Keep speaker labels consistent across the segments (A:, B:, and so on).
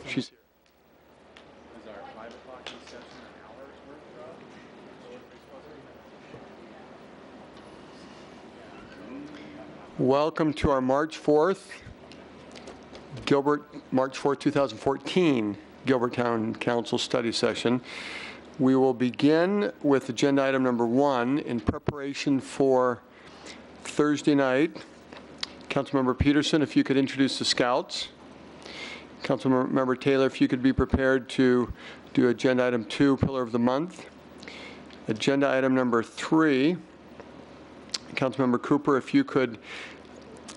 A: She's
B: Is our 5 o'clock reception an hour's worth of?
A: welcome to our March 4th, March 4th, 2014 Gilbert Town Council study session. We will begin with agenda item number 1 in preparation for Thursday night. Councilmember Peterson, if you could introduce the Scouts. Councilmember Taylor, if you could be prepared to do agenda item 2, Pillar of the Month. Agenda item number 3, Councilmember Cooper, if you could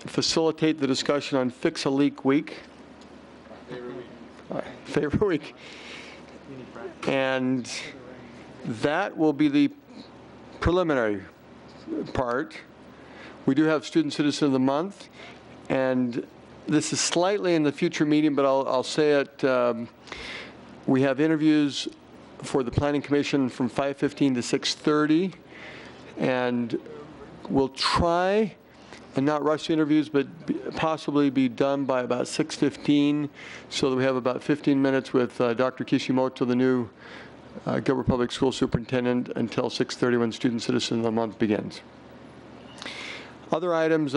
A: facilitate the discussion on Fix a Leak Week. Favorite week. And that will be the preliminary part. We do have Student Citizen of the Month, and this is slightly in the future meeting, but I'll say it. We have interviews for the Planning Commission from 5:15 to 6:30, and we'll try and not rush the interviews, but possibly be done by about 6:15, so that we have about 15 minutes with Dr. Kishimoto, the new Gilbert Public School Superintendent, until 6:30 when Student Citizen of the Month begins. Other items,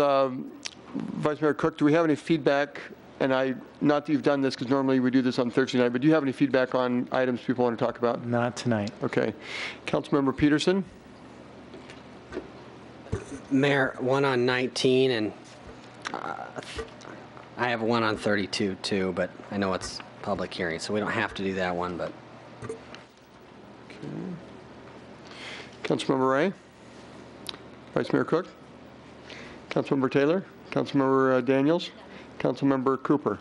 A: Vice Mayor Cook, do we have any feedback? And not that you've done this, because normally we do this on Thursday night, but do you have any feedback on items people want to talk about?
C: Not tonight.
A: Okay. Councilmember Peterson?
D: Mayor, one on 19, and I have one on 32 too, but I know it's public hearing, so we don't have to do that one, but.
A: Okay. Councilmember Ray? Vice Mayor Cook? Councilmember Taylor? Councilmember Daniels? Councilmember Cooper?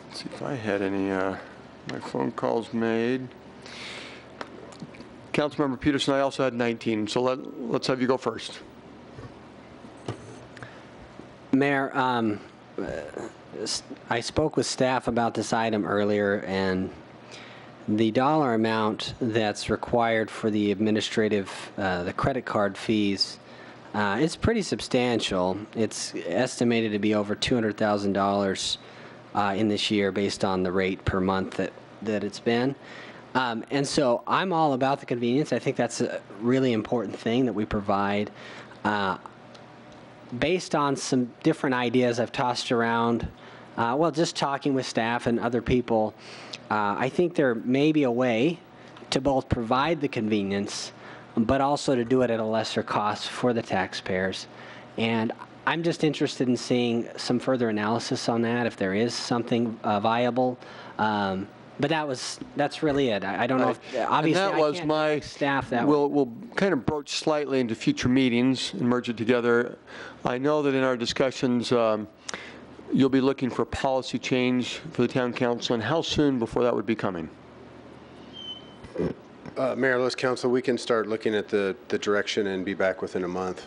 A: Let's see if I had any my phone calls made. Councilmember Peterson, I also had 19, so let's have you go first.
D: Mayor, I spoke with staff about this item earlier, and the dollar amount that's required for the administrative, the credit card fees, is pretty substantial. It's estimated to be over $200,000 in this year based on the rate per month that it's been. And so I'm all about the convenience. I think that's a really important thing that we provide. Based on some different ideas I've tossed around, just talking with staff and other people, I think there may be a way to both provide the convenience, but also to do it at a lesser cost for the taxpayers. And I'm just interested in seeing some further analysis on that, if there is something viable. But that's really it. I don't know if, obviously,
A: and that was my
D: staff that
A: we'll kind of broach slightly into future meetings and merge it together. I know that in our discussions, you'll be looking for policy change for the town council, and how soon before that would be coming?
E: Mayor, Lewis, Council, we can start looking at the direction and be back within a month.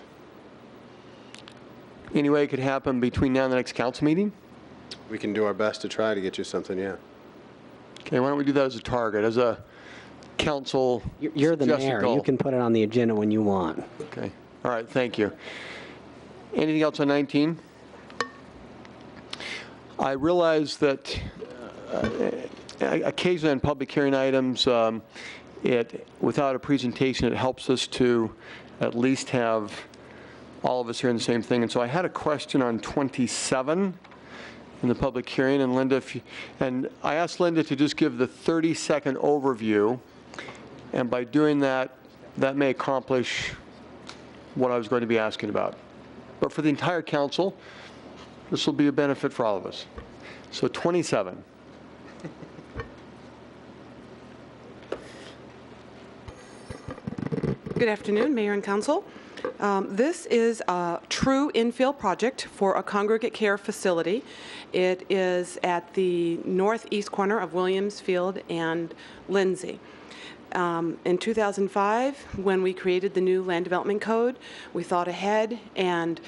A: Any way it could happen between now and the next council meeting?
E: We can do our best to try to get you something, yeah.
A: Okay, why don't we do that as a target, as a council
D: You're the mayor.
A: goal.
D: You can put it on the agenda when you want.
A: Okay. All right, thank you. Anything else on 19? I realize that occasionally on public hearing items, without a presentation, it helps us to at least have all of us hearing the same thing. And so I had a question on 27 in the public hearing, and Linda, and I asked Linda to just give the 30-second overview, and by doing that, that may accomplish what I was going to be asking about. But for the entire council, this will be a benefit for all of us. So 27.
F: Good afternoon, Mayor and Council. This is a true infill project for a congregate care facility. It is at the northeast corner of Williams Field and Lindsay. In 2005, when we created the new land development code, we thought ahead and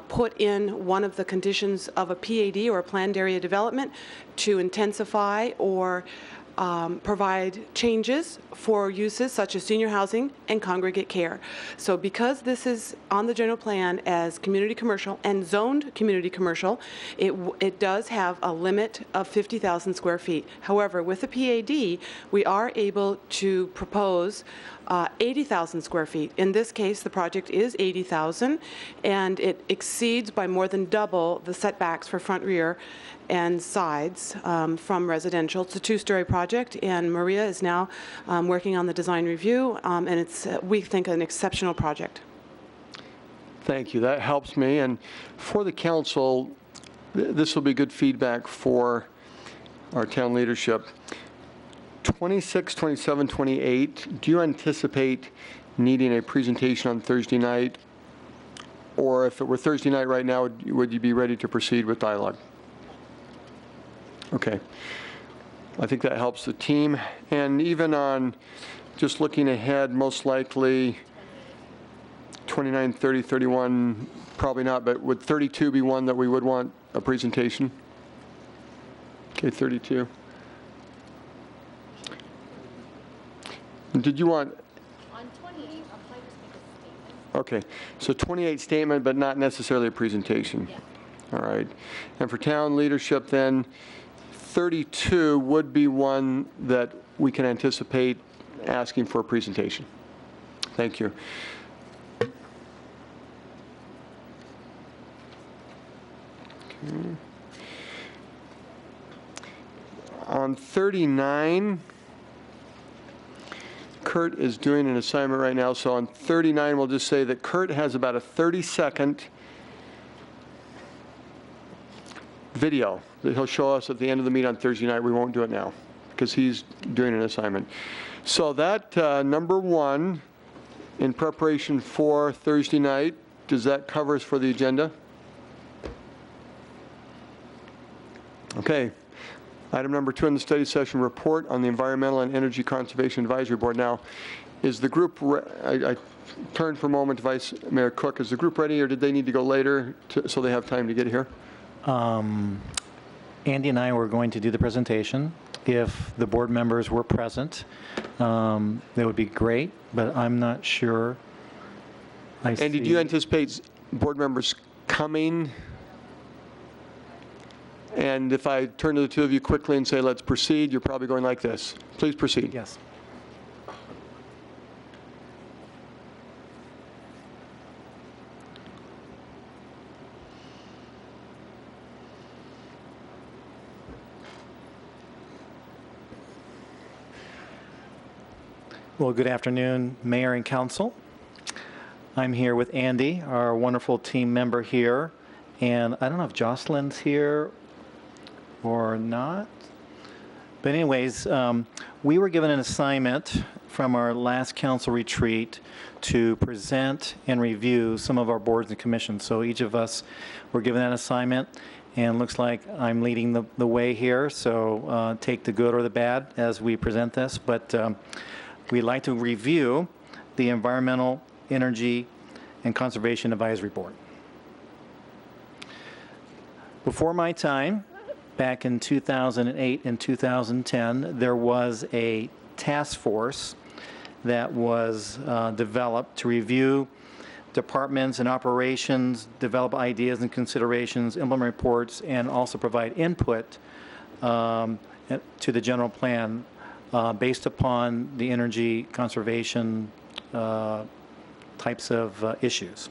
F: put in one of the conditions of a PAD, or a planned area development, to intensify or provide changes for uses such as senior housing and congregate care. So because this is on the general plan as community commercial and zoned community commercial, it does have a limit of 50,000 square feet. However, with the PAD, we are able to propose 80,000 square feet. In this case, the project is 80,000, and it exceeds by more than double the setbacks for front, rear, and sides from residential. It's a two-story project, and Maria is now working on the design review, and it's, we think, an exceptional project.
A: Thank you. That helps me. And for the council, this will be good feedback for our town leadership. 26, 27, 28, do you anticipate needing a presentation on Thursday night? Or if it were Thursday night right now, would you be ready to proceed with dialogue? Okay. I think that helps the team. And even on just looking ahead, most likely 29, 30, 31, probably not, but would 32 be one that we would want a presentation? Okay, 32. Did you want?
C: On 28, I'll probably just make a statement.
A: Okay, so 28 statement, but not necessarily a presentation.
C: Yeah.
A: All right. And for town leadership then, 32 would be one that we can anticipate asking for a presentation. Thank you. Okay. On 39, Kurt is doing an assignment right now, so on 39, we'll just say that Kurt has about a 30-second video that he'll show us at the end of the meet on Thursday night. We won't do it now because he's doing an assignment. So that, number one, in preparation for Thursday night, does that cover us for the agenda? Okay. Item number 2 in the study session, report on the Environmental and Energy Conservation Advisory Board. Now, is the group, I turn for a moment to Vice Mayor Cook, is the group ready or did they need to go later so they have time to get here?
G: Andy and I were going to do the presentation. If the board members were present, that would be great, but I'm not sure.
A: Andy, do you anticipate board members coming? And if I turn to the two of you quickly and say, let's proceed, you're probably going like this. Please proceed.
G: Yes. Well, good afternoon, Mayor and Council. I'm here with Andy, our wonderful team member here. And I don't know if Jocelyn's here or not. But anyways, we were given an assignment from our last council retreat to present and review some of our boards and commissions. So each of us were given that assignment, and looks like I'm leading the way here. So take the good or the bad as we present this. But we'd like to review the Environmental, Energy, and Conservation Advisory Board. Before my time, back in 2008 and 2010, there was a task force that was developed to review departments and operations, develop ideas and considerations, implement reports, and also provide input to the general plan based upon the energy conservation types of issues.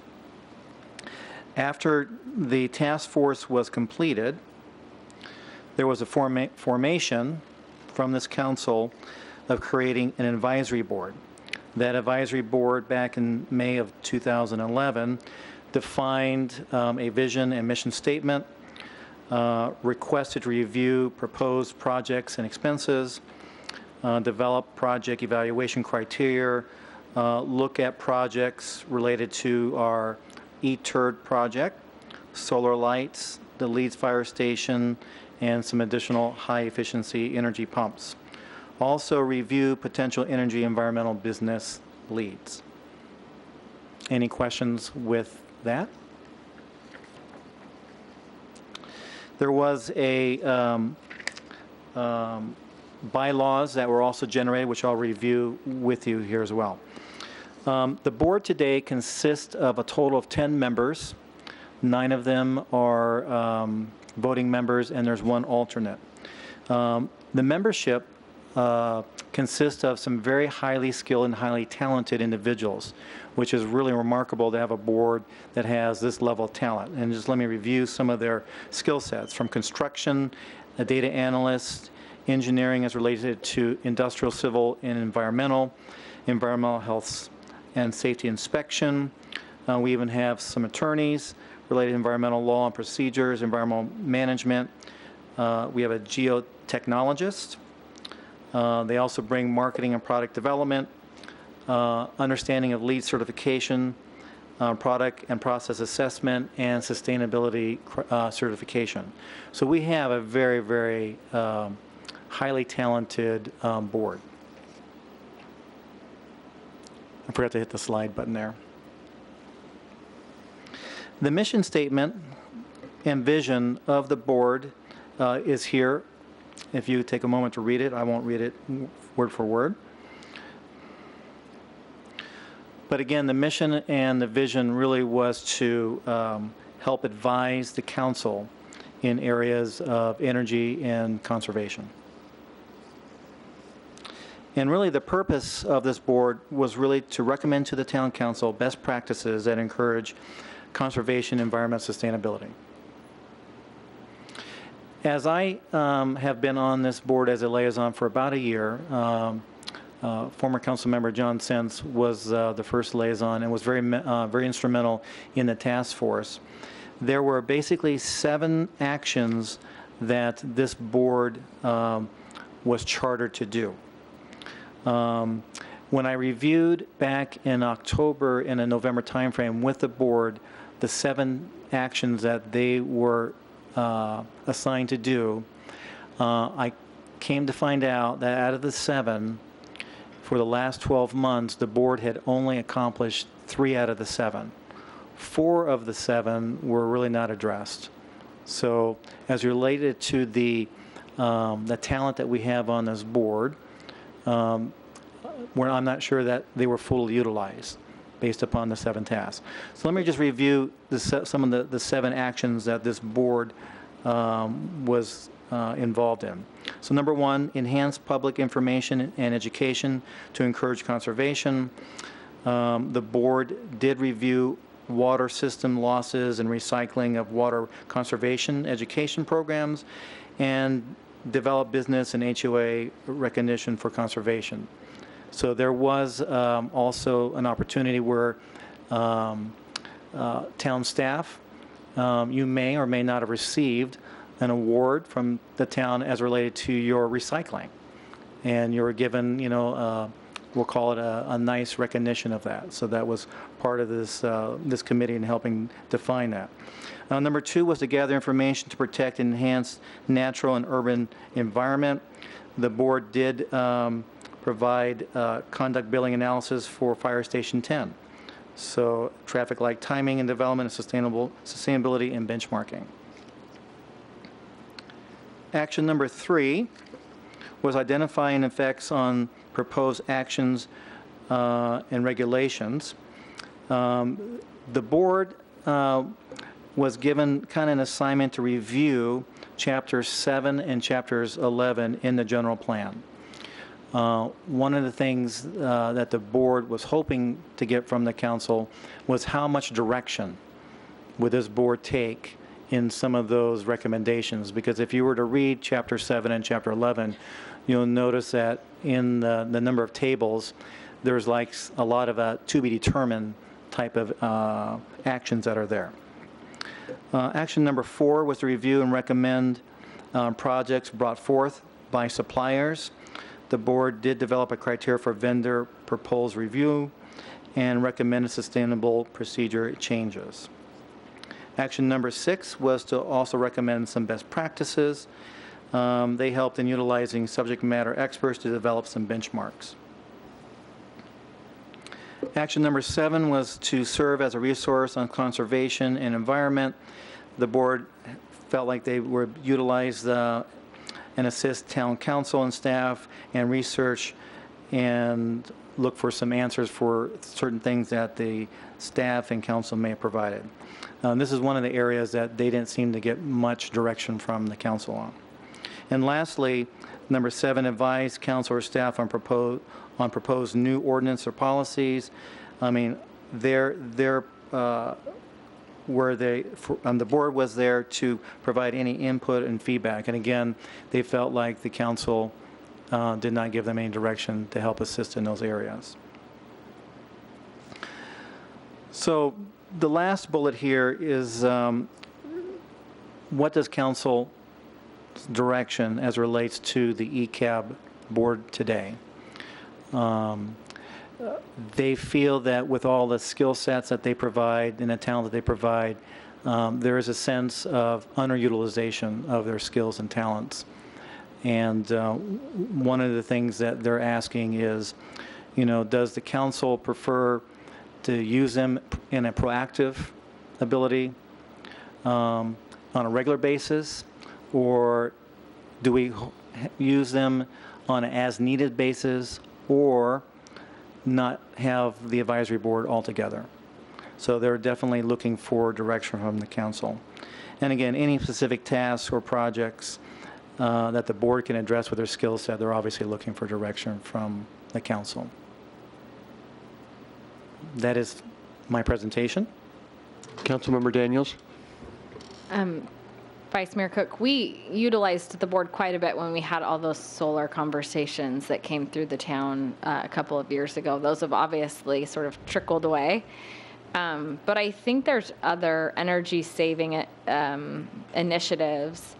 G: After the task force was completed, there was a formation from this council of creating an advisory board. That advisory board back in May of 2011 defined a vision and mission statement, requested to review proposed projects and expenses, develop project evaluation criteria, look at projects related to our E-Turd project, solar lights, the Leeds Fire Station, and some additional high-efficiency energy pumps. Also review potential energy environmental business leads. Any questions with that? There was a bylaws that were also generated, which I'll review with you here as well. The board today consists of a total of 10 members. 9 of them are voting members, and there's 1 alternate. The membership consists of some very highly skilled and highly talented individuals, which is really remarkable to have a board that has this level of talent. And just let me review some of their skill sets: from construction, a data analyst, engineering as related to industrial, civil, and environmental health and safety inspection. We even have some attorneys related to environmental law and procedures, environmental management. We have a geotechnologist. They also bring marketing and product development, understanding of LEED certification, product and process assessment, and sustainability certification. So we have a very, very highly talented board. I forgot to hit the slide button there. The mission statement and vision of the board is here. If you take a moment to read it, I won't read it word for word. But again, the mission and the vision really was to help advise the council in areas of energy and conservation. And really the purpose of this board was really to recommend to the town council best practices that encourage conservation, environment, sustainability. As I have been on this board as a liaison for about a year, former council member John Sense was the first liaison and was very instrumental in the task force. There were basically 7 actions that this board was chartered to do. When I reviewed back in October in a November timeframe with the board the 7 actions that they were assigned to do, I came to find out that out of the 7, for the last 12 months, the board had only accomplished 3 out of the 7. 4 of the 7 were really not addressed. So as related to the talent that we have on this board, where I'm not sure that they were fully utilized based upon the 7 tasks. So let me just review some of the 7 actions that this board was involved in. So number 1, enhance public information and education to encourage conservation. The board did review water system losses and recycling of water conservation education programs and develop business and HOA recognition for conservation. So there was also an opportunity where town staff, you may or may not have received an award from the town as related to your recycling. And you were given, we'll call it a nice recognition of that. So that was part of this committee in helping define that. Number 2 was to gather information to protect and enhance natural and urban environment. The board did provide conduct billing analysis for Fire Station 10. So traffic light timing and development and sustainability and benchmarking. Action number 3 was identifying effects on proposed actions and regulations. The board was given kind of an assignment to review chapters 7 and chapters 11 in the general plan. One of the things that the board was hoping to get from the council was how much direction would this board take in some of those recommendations, because if you were to read chapter 7 and chapter 11, you'll notice that in the number of tables, there's like a lot of to be determined type of actions that are there. Action number 4 was to review and recommend projects brought forth by suppliers. The board did develop a criteria for vendor proposed review and recommended sustainable procedure changes. Action number 6 was to also recommend some best practices. They helped in utilizing subject matter experts to develop some benchmarks. Action number 7 was to serve as a resource on conservation and environment. The board felt like they were utilized and assist town council and staff and research and look for some answers for certain things that the staff and council may have provided. This is one of the areas that they didn't seem to get much direction from the council on. And lastly, number 7, advise council or staff on proposed new ordinance or policies. I mean, the board was there to provide any input and feedback. And again, they felt like the council did not give them any direction to help assist in those areas. So the last bullet here is what does council direction as relates to the ECAB board today? They feel that with all the skill sets that they provide and the talent that they provide, there is a sense of underutilization of their skills and talents. And one of the things that they're asking is, does the council prefer to use them in a proactive ability on a regular basis, or do we use them on an as-needed basis, or not have the advisory board altogether? So they're definitely looking for direction from the council. And again, any specific tasks or projects that the board can address with their skill set, they're obviously looking for direction from the council. That is my presentation.
A: Councilmember Daniels?
C: Vice Mayor Cook, we utilized the board quite a bit when we had all those solar conversations that came through the town a couple of years ago. Those have obviously sort of trickled away. But I think there's other energy-saving initiatives,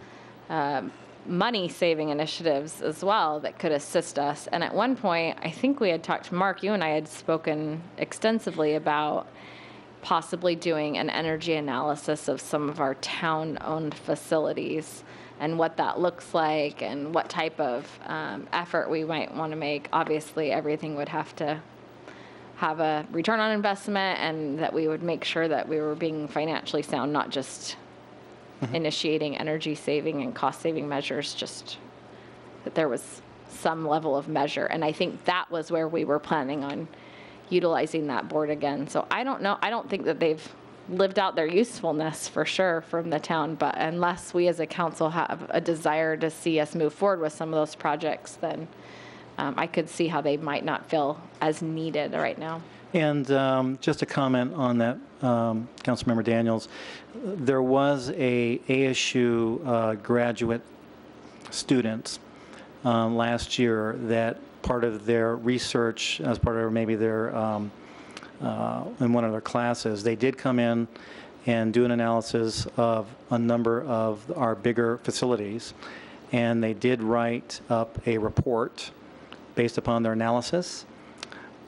C: money-saving initiatives as well that could assist us. And at one point, I think we had talked to Mark, you and I had spoken extensively about possibly doing an energy analysis of some of our town-owned facilities and what that looks like and what type of effort we might want to make. Obviously, everything would have to have a return on investment, and that we would make sure that we were being financially sound, not just initiating energy saving and cost saving measures, just that there was some level of measure. And I think that was where we were planning on utilizing that board again. So I don't know. I don't think that they've lived out their usefulness for sure from the town, but unless we as a council have a desire to see us move forward with some of those projects, then I could see how they might not feel as needed right now.
G: And just a comment on that, Councilmember Daniels, there was a ASU graduate student last year that part of their research, as part of maybe their, in one of their classes, they did come in and do an analysis of a number of our bigger facilities, and they did write up a report based upon their analysis.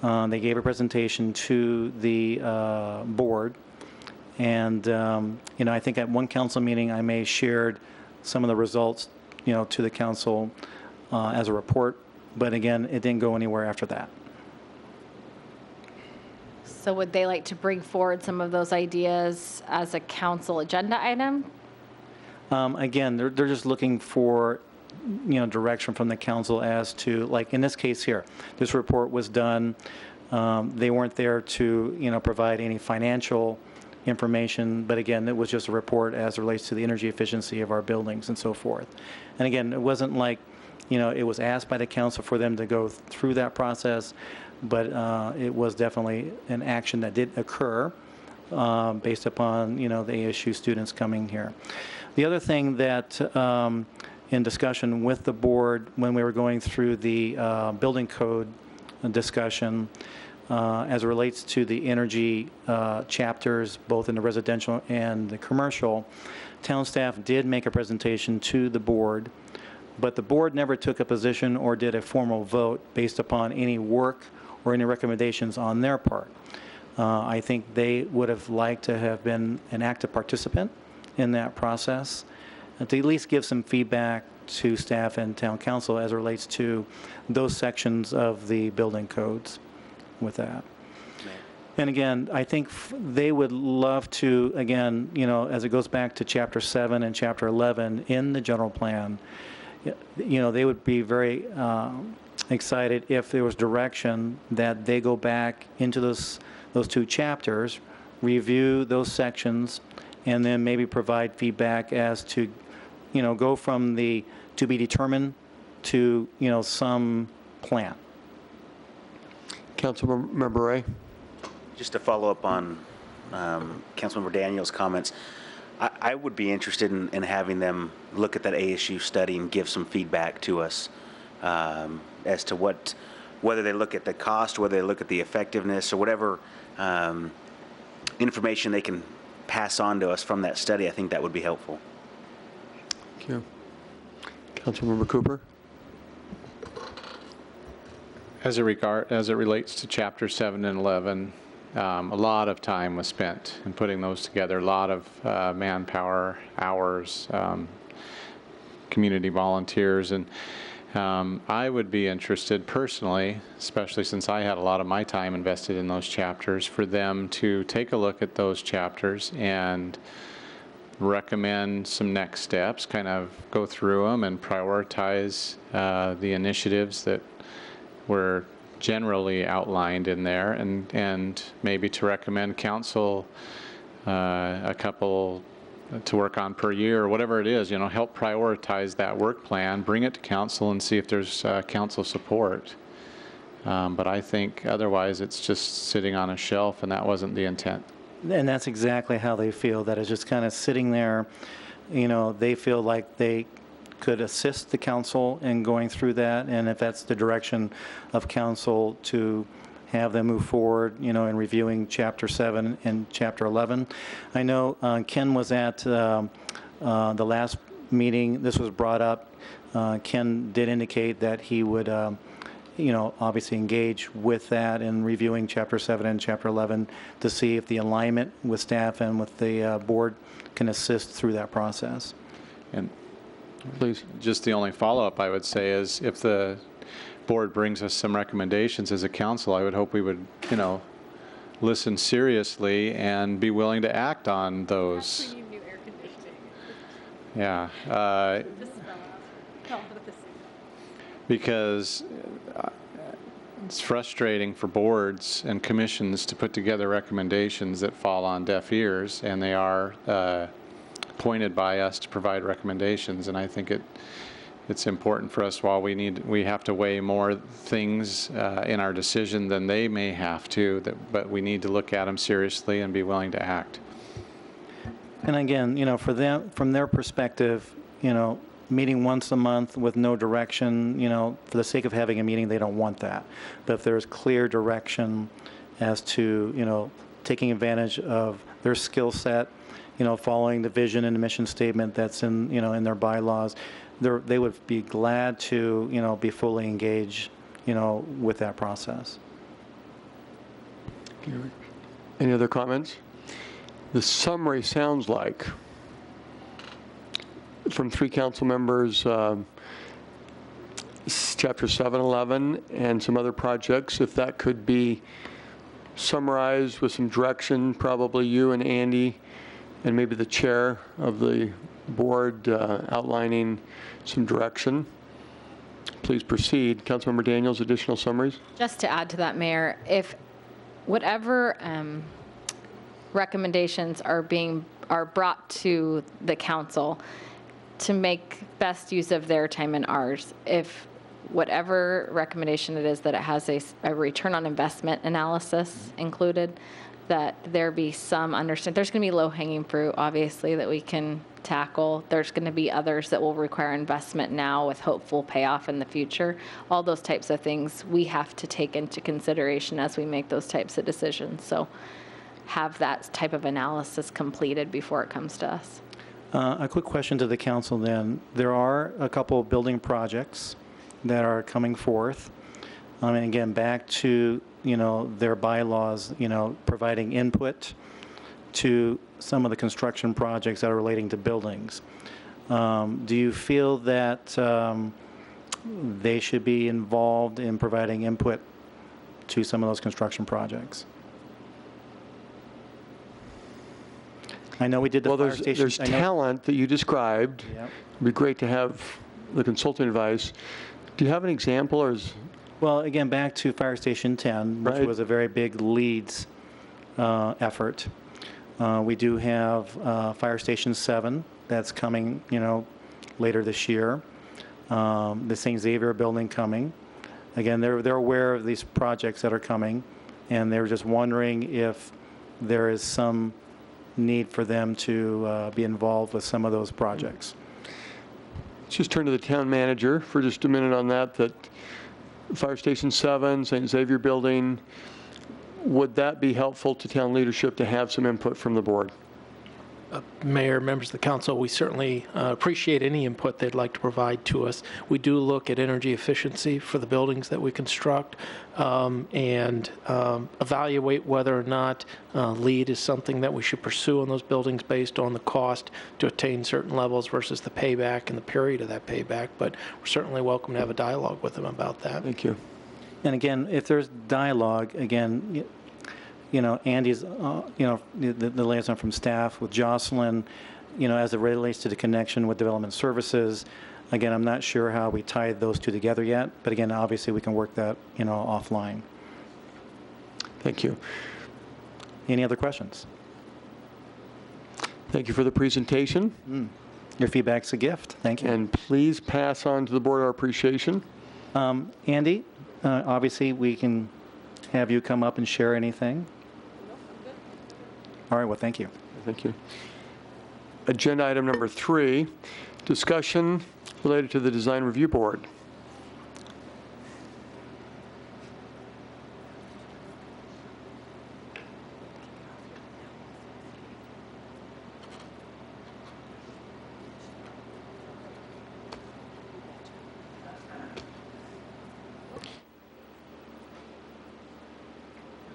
G: They gave a presentation to the board, and I think at one council meeting I may have shared some of the results, to the council as a report, but again, it didn't go anywhere after that.
C: So would they like to bring forward some of those ideas as a council agenda item?
G: Again, they're just looking for direction from the council as to, like in this case here, this report was done. They weren't there to, provide any financial information, but again, it was just a report as it relates to the energy efficiency of our buildings and so forth. And again, it wasn't like, it was asked by the council for them to go through that process, but it was definitely an action that did occur based upon, the ASU students coming here. The other thing that in discussion with the board when we were going through the building code discussion as it relates to the energy chapters, both in the residential and the commercial, town staff did make a presentation to the board, but the board never took a position or did a formal vote based upon any work or any recommendations on their part. I think they would have liked to have been an active participant in that process, and to at least give some feedback to staff and town council as it relates to those sections of the building codes with that. And again, I think they would love to, again, as it goes back to Chapter 7 and Chapter 11 in the general plan, they would be very excited if there was direction that they go back into those two chapters, review those sections, and then maybe provide feedback as to, go from the to be determined to, some plan.
A: Councilmember Ray?
H: Just to follow up on Councilmember Daniels' comments, I would be interested in having them look at that ASU study and give some feedback to us as to whether they look at the cost, whether they look at the effectiveness, or whatever information they can pass on to us from that study. I think that would be helpful.
A: Thank you. Councilmember Cooper?
B: As it relates to Chapter 7 and 11, a lot of time was spent in putting those together, a lot of manpower, hours, community volunteers, and I would be interested personally, especially since I had a lot of my time invested in those chapters, for them to take a look at those chapters and recommend some next steps, kind of go through them and prioritize the initiatives that were generally outlined in there, and maybe to recommend council a couple to work on per year, or whatever it is, help prioritize that work plan, bring it to council and see if there's council support. But I think otherwise it's just sitting on a shelf, and that wasn't the intent.
G: And that's exactly how they feel, that it's just kind of sitting there. They feel like they could assist the council in going through that, and if that's the direction of council, to have them move forward, in reviewing Chapter 7 and Chapter 11. I know Ken was at the last meeting. This was brought up. Ken did indicate that he would, obviously engage with that in reviewing Chapter 7 and Chapter 11 to see if the alignment with staff and with the board can assist through that process.
B: And please, just the only follow-up I would say is, if the board brings us some recommendations as a council, I would hope we would, listen seriously and be willing to act on those. Yeah. Because it's frustrating for boards and commissions to put together recommendations that fall on deaf ears, and they are appointed by us to provide recommendations, and I think it's important for us, while we have to weigh more things in our decision than they may have to, but we need to look at them seriously and be willing to act.
G: And again, for them, from their perspective, meeting once a month with no direction, for the sake of having a meeting, they don't want that. But if there's clear direction as to, taking advantage of their skill set, following the vision and the mission statement that's in, in their bylaws, they would be glad to, be fully engaged, with that process.
A: Any other comments? The summary sounds like, from 3 council members, Chapter 7, 11, and some other projects, if that could be summarized with some direction, probably you and Andy, and maybe the chair of the board outlining some direction. Please proceed. Councilmember Daniels, additional summaries?
C: Just to add to that, Mayor, if whatever recommendations are brought to the council to make best use of their time and ours, if whatever recommendation it is that it has a return on investment analysis included, that there be some understanding. There's going to be low-hanging fruit, obviously, that we can tackle. There's going to be others that will require investment now with hopeful payoff in the future. All those types of things we have to take into consideration as we make those types of decisions. So have that type of analysis completed before it comes to us.
G: A quick question to the council then. There are a couple of building projects that are coming forth. And again, back to, their bylaws, providing input to some of the construction projects that are relating to buildings. Do you feel that they should be involved in providing input to some of those construction projects? I know we did the fire station.
A: There's talent that you described.
G: Yep.
A: It'd be great to have the consulting advice. Do you have an example, or is,
G: Well, again, back to Fire Station 10, which
A: Right.
G: was a very big LEEDs effort. We do have Fire Station 7 that's coming, later this year. The St. Xavier building coming. Again, they're aware of these projects that are coming, and they're just wondering if there is some need for them to be involved with some of those projects.
A: let's just turn to the town manager for just a minute on that Fire Station 7, St. Xavier Building, would that be helpful to town leadership to have some input from the board?
I: Mayor, members of the council, we certainly appreciate any input they'd like to provide to us. We do look at energy efficiency for the buildings that we construct and evaluate whether or not LEED is something that we should pursue on those buildings based on the cost to attain certain levels versus the payback and the period of that payback. But we're certainly welcome to have a dialogue with them about that.
A: Thank you.
G: And again, if there's dialogue, again, Andy's, the liaison from staff with Jocelyn, as it relates to the connection with development services. Again, I'm not sure how we tie those two together yet, but again, obviously we can work that, offline.
A: Thank you.
G: Any other questions?
A: Thank you for the presentation.
G: Your feedback's a gift. Thank you.
A: And please pass on to the board our appreciation.
G: Andy, obviously we can have you come up and share anything. All right, well, thank you.
A: Thank you. Agenda item number 3, discussion related to the Design Review Board.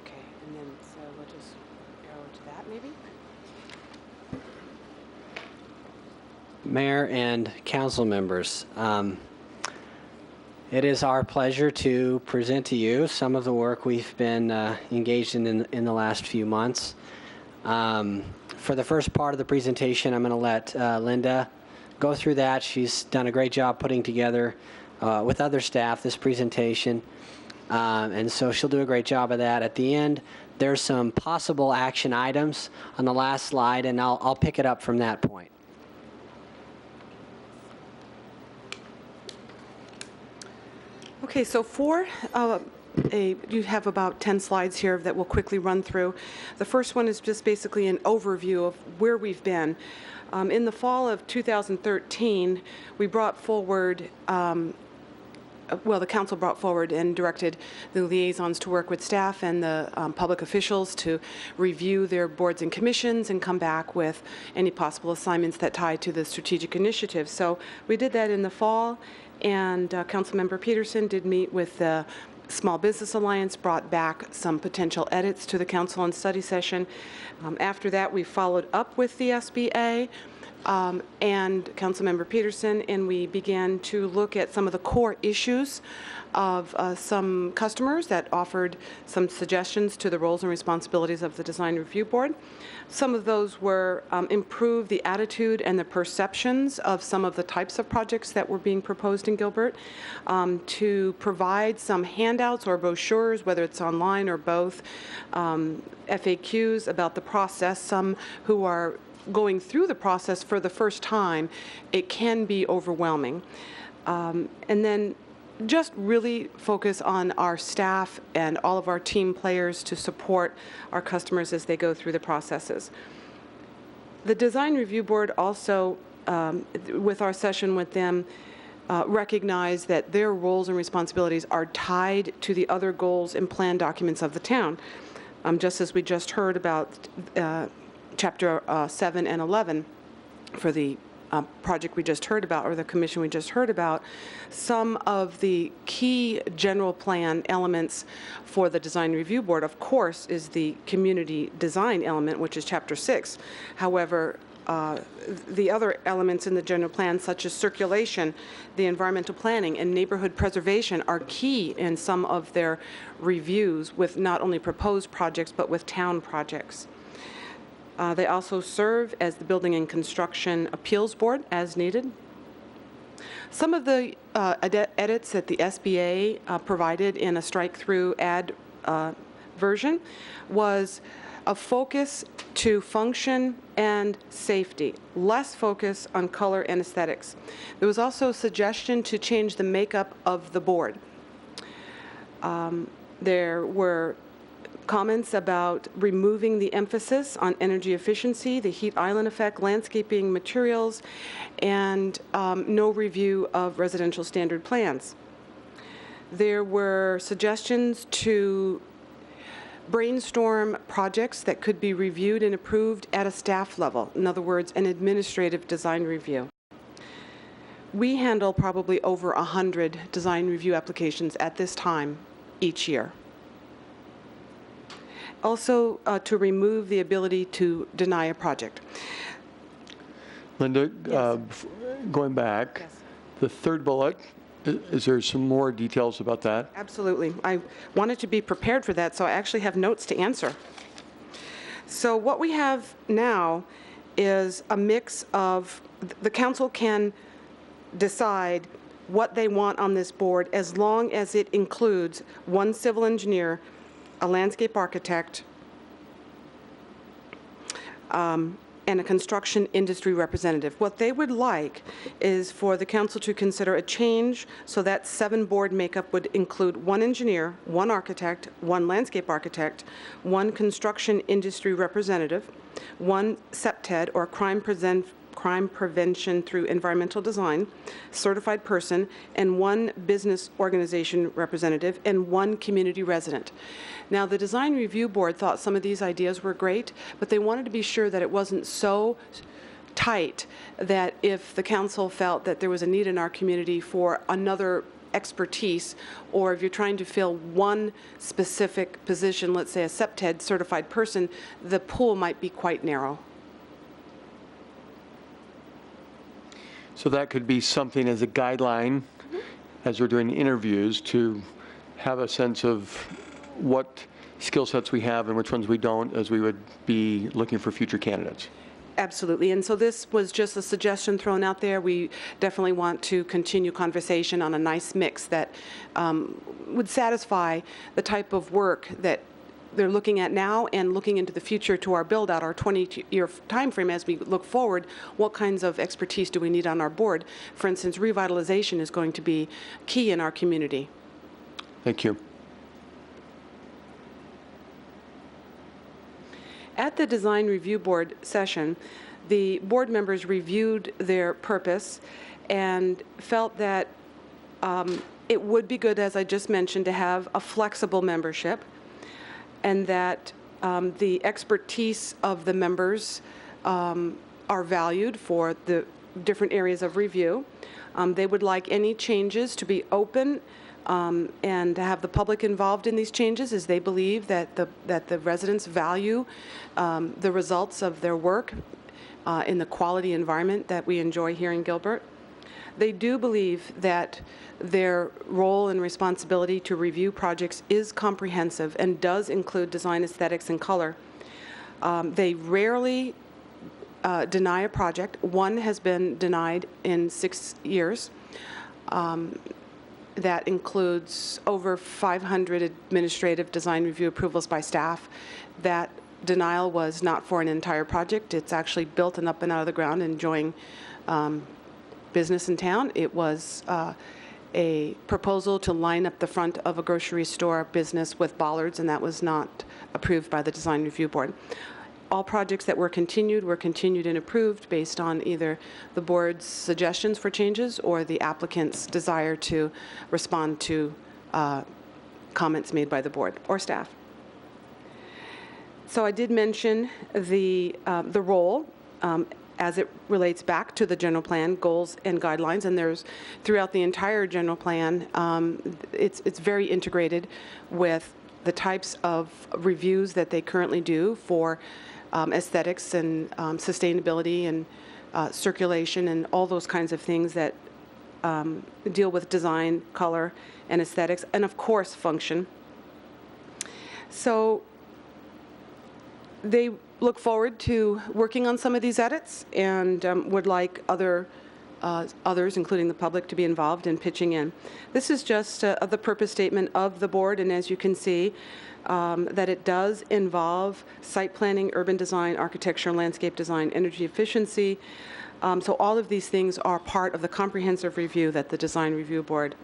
F: Okay, and then, so we'll just go to that, maybe?
D: Mayor and council members, it is our pleasure to present to you some of the work we've been engaged in the last few months. For the first part of the presentation, I'm going to let Linda go through that. She's done a great job putting together with other staff this presentation, and so she'll do a great job of that. At the end, there's some possible action items on the last slide, and I'll pick it up from that point.
F: Okay, so you have about 10 slides here that we'll quickly run through. The first one is just basically an overview of where we've been. In the fall of 2013, we brought forward, the council brought forward and directed the liaisons to work with staff and the public officials to review their boards and commissions and come back with any possible assignments that tie to the strategic initiative. So we did that in the fall, and Councilmember Peterson did meet with the Small Business Alliance, brought back some potential edits to the council and study session. After that, we followed up with the SBA and Councilmember Peterson, and we began to look at some of the core issues of some customers that offered some suggestions to the roles and responsibilities of the Design Review Board. Some of those were improve the attitude and the perceptions of some of the types of projects that were being proposed in Gilbert, to provide some handouts or brochures, whether it's online or both, FAQs about the process. Some who are going through the process for the first time, it can be overwhelming. And then just really focus on our staff and all of our team players to support our customers as they go through the processes. The Design Review Board also, with our session with them, recognize that their roles and responsibilities are tied to the other goals and plan documents of the town. Just as we just heard about Chapter 7 and 11 for the project we just heard about, or the commission we just heard about, some of the key general plan elements for the Design Review Board, of course, is the community design element, which is Chapter 6. However, the other elements in the general plan, such as circulation, the environmental planning, and neighborhood preservation, are key in some of their reviews with not only proposed projects, but with town projects. They also serve as the Building and Construction Appeals Board as needed. Some of the edits that the SBA provided in a strike-through ad version was a focus to function and safety, less focus on color and aesthetics. There was also a suggestion to change the makeup of the board. There were comments about removing the emphasis on energy efficiency, the heat island effect, landscaping materials, and no review of residential standard plans. There were suggestions to brainstorm projects that could be reviewed and approved at a staff level. In other words, an administrative design review. We handle probably over 100 design review applications at this time each year. Also, to remove the ability to deny a project.
A: Linda, going back,
F: Yes.
A: the third bullet, is there some more details about that?
F: Absolutely. I wanted to be prepared for that, so I actually have notes to answer. So what we have now is a mix of, the council can decide what they want on this board as long as it includes one civil engineer, a landscape architect, and a construction industry representative. What they would like is for the council to consider a change so that 7-board makeup would include one engineer, one architect, one landscape architect, one construction industry representative, one CPTED, or crime prevention through environmental design, certified person, and one business organization representative, and one community resident. Now, the Design Review Board thought some of these ideas were great, but they wanted to be sure that it wasn't so tight that if the council felt that there was a need in our community for another expertise, or if you're trying to fill one specific position, let's say a CPTED certified person, the pool might be quite narrow.
A: So that could be something as a guideline, as we're doing interviews, to have a sense of what skill sets we have and which ones we don't, as we would be looking for future candidates.
F: Absolutely. And so this was just a suggestion thrown out there. We definitely want to continue conversation on a nice mix that would satisfy the type of work that they're looking at now and looking into the future to our build-out, our 20-year time frame as we look forward. What kinds of expertise do we need on our board? For instance, revitalization is going to be key in our community.
A: Thank you.
F: At the Design Review Board session, the board members reviewed their purpose and felt that it would be good, as I just mentioned, to have a flexible membership, and that the expertise of the members are valued for the different areas of review. They would like any changes to be open and to have the public involved in these changes, as they believe that the residents value the results of their work in the quality environment that we enjoy here in Gilbert. They do believe that their role and responsibility to review projects is comprehensive and does include design, aesthetics, and color. They rarely deny a project. One has been denied in 6 years. That includes over 500 administrative design review approvals by staff. That denial was not for an entire project. It's actually built and up and out of the ground, enjoying business in town. It was a proposal to line up the front of a grocery store business with bollards, and that was not approved by the Design Review Board. All projects that were continued and approved based on either the board's suggestions for changes or the applicant's desire to respond to comments made by the board or staff. So I did mention the role as it relates back to the general plan, goals and guidelines, and there's throughout the entire general plan, it's very integrated with the types of reviews that they currently do for aesthetics and sustainability and circulation and all those kinds of things that deal with design, color, and aesthetics, and of course function. So they look forward to working on some of these edits and would like other others, including the public, to be involved in pitching in. This is just the purpose statement of the board, and as you can see, that it does involve site planning, urban design, architecture, landscape design, energy efficiency. So all of these things are part of the comprehensive review that the Design Review Board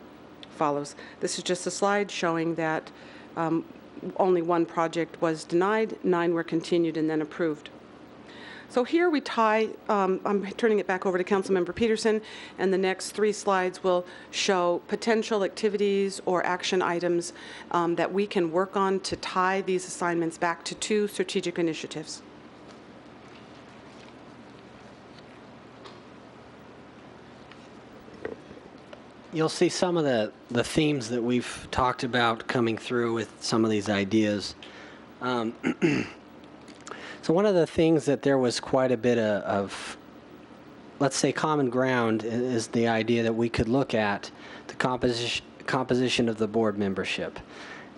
F: follows. This is just a slide showing that only one project was denied, 9 were continued and then approved. So here we tie, I'm turning it back over to Councilmember Peterson, and the next 3 slides will show potential activities or action items that we can work on to tie these assignments back to 2 strategic initiatives.
D: You'll see some of the themes that we've talked about coming through with some of these ideas. So one of the things that there was quite a bit of, let's say, common ground is the idea that we could look at the composition of the board membership.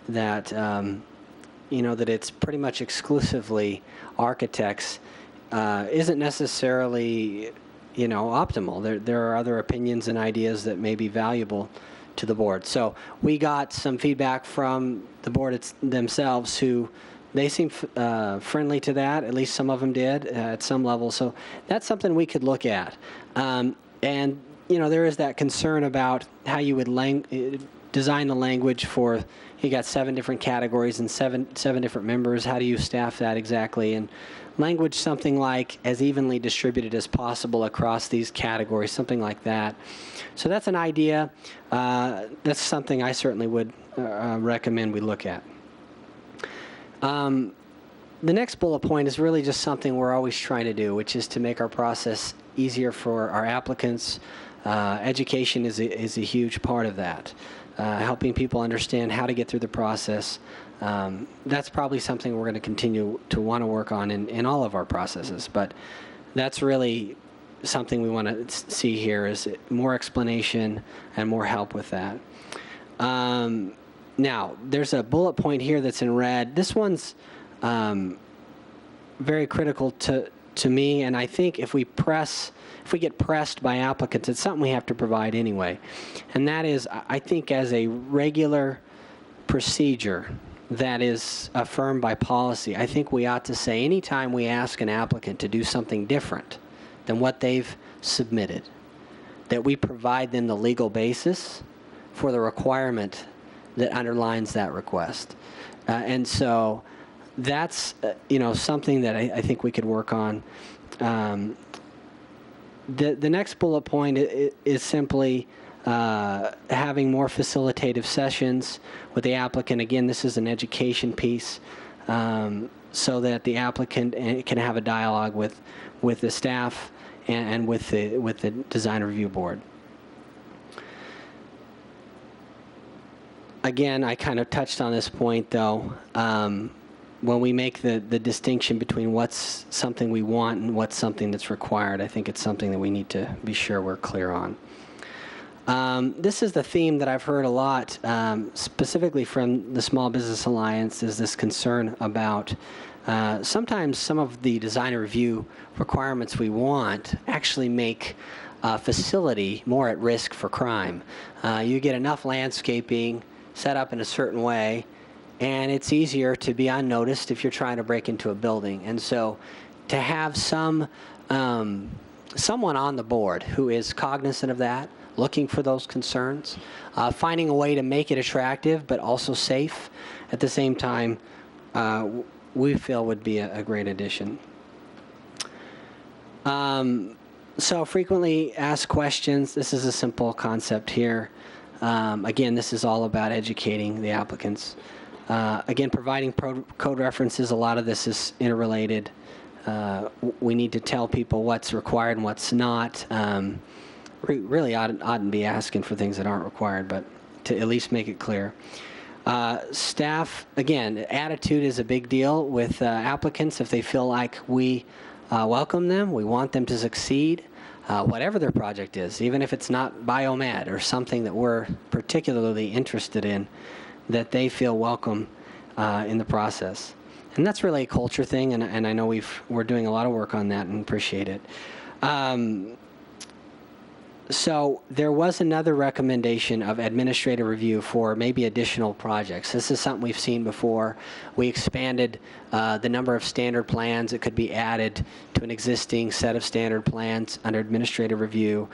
D: That, that it's pretty much exclusively architects isn't necessarily, optimal. There are other opinions and ideas that may be valuable to the board. So we got some feedback from the board themselves who they seem friendly to that. At least some of them did at some level. So that's something we could look at. And, there is that concern about how you would design the language for, you got 7 different categories and seven different members. How do you staff that exactly? And language something like as evenly distributed as possible across these categories, something like that. So that's an idea. That's something I certainly would recommend we look at. The next bullet point is really just something we're always trying to do, which is to make our process easier for our applicants. Education is a huge part of that. Helping people understand how to get through the process. That's probably something we're going to continue to want to work on in all of our processes, but that's really something we want to see here is more explanation and more help with that. Now, there's a bullet point here that's in red. This one's very critical to me, and I think if we get pressed by applicants, it's something we have to provide anyway. And that is, I think, as a regular procedure that is affirmed by policy, I think we ought to say anytime we ask an applicant to do something different than what they've submitted, that we provide them the legal basis for the requirement that underlines that request. And so that's, something that I think we could work on. The next bullet point is simply having more facilitative sessions with the applicant. Again, this is an education piece so that the applicant can have a dialogue with the staff and with the design review board. Again, I kind of touched on this point, though. When we make the distinction between what's something we want and what's something that's required, I think it's something that we need to be sure we're clear on. This is the theme that I've heard a lot, specifically from the Small Business Alliance, is this concern about sometimes some of the design review requirements we want actually make a facility more at risk for crime. You get enough landscaping set up in a certain way, and it's easier to be unnoticed if you're trying to break into a building. And so to have someone on the board who is cognizant of that, looking for those concerns, finding a way to make it attractive but also safe at the same time, we feel would be a great addition. So frequently asked questions. This is a simple concept here. Again, this is all about educating the applicants. Again, providing code references, a lot of this is interrelated. We need to tell people what's required and what's not. Really oughtn't be asking for things that aren't required, but to at least make it clear. Staff, again, attitude is a big deal with applicants. If they feel like we welcome them, we want them to succeed, whatever their project is, even if it's not biomed or something that we're particularly interested in, that they feel welcome in the process. And that's really a culture thing, and I know we're doing a lot of work on that and appreciate it. So there was another recommendation of administrative review for maybe additional projects. This is something we've seen before. We expanded the number of standard plans that could be added to an existing set of standard plans under administrative review.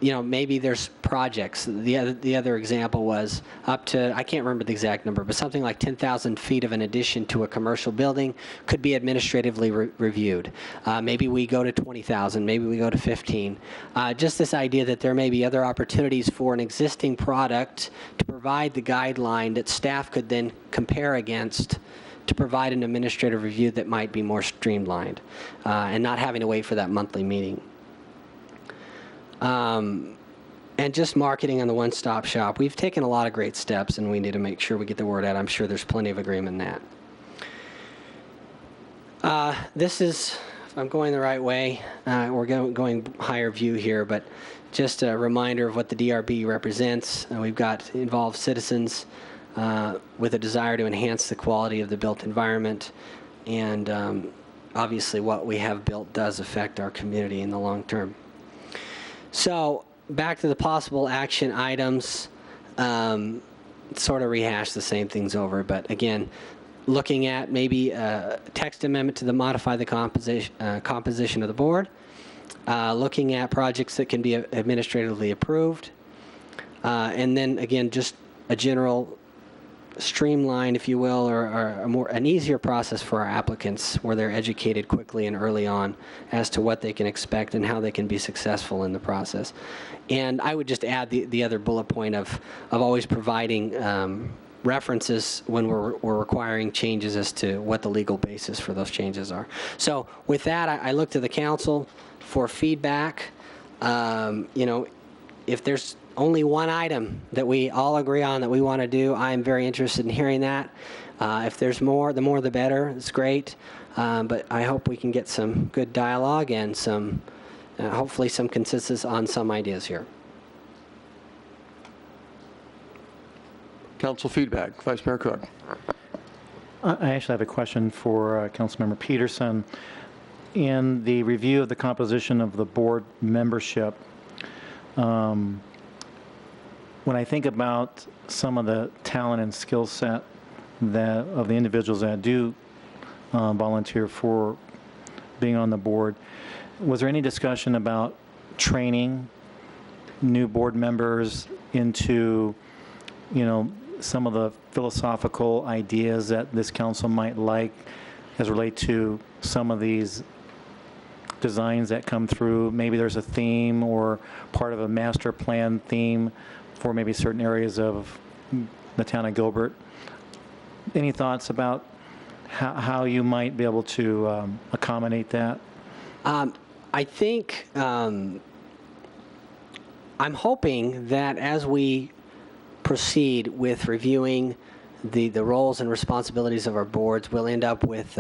D: Maybe there's projects. The other example was up to, I can't remember the exact number, but something like 10,000 feet of an addition to a commercial building could be administratively reviewed. Maybe we go to 20,000, maybe we go to 15. Just this idea that there may be other opportunities for an existing product to provide the guideline that staff could then compare against to provide an administrative review that might be more streamlined and not having to wait for that monthly meeting. And just marketing on the one-stop shop. We've taken a lot of great steps, and we need to make sure we get the word out. I'm sure there's plenty of agreement in that. This is, if I'm going the right way, we're going higher view here, but just a reminder of what the DRB represents. We've got involved citizens with a desire to enhance the quality of the built environment, and obviously what we have built does affect our community in the long term. So back to the possible action items, sort of rehash the same things over, but again, looking at maybe a text amendment to modify the composition of the board, looking at projects that can be administratively approved, and then again, just a general streamlined, if you will, or an easier process for our applicants where they're educated quickly and early on as to what they can expect and how they can be successful in the process. And I would just add the other bullet point of always providing references when we're requiring changes as to what the legal basis for those changes are. So with that, I look to the council for feedback. If there's only one item that we all agree on that we want to do, I'm very interested in hearing that. If there's more, the more the better. It's great. But I hope we can get some good dialogue and some, hopefully some consensus on some ideas here.
A: Council feedback. Vice Mayor Cook.
G: I actually have a question for Councilmember Peterson. In the review of the composition of the board membership, when I think about some of the talent and skill set of the individuals that do volunteer for being on the board, was there any discussion about training new board members into, some of the philosophical ideas that this council might like as relate to some of these designs that come through? Maybe there's a theme or part of a master plan theme for maybe certain areas of the town of Gilbert. Any thoughts about how you might be able to accommodate that?
D: I think I'm hoping that as we proceed with reviewing the roles and responsibilities of our boards, we'll end up with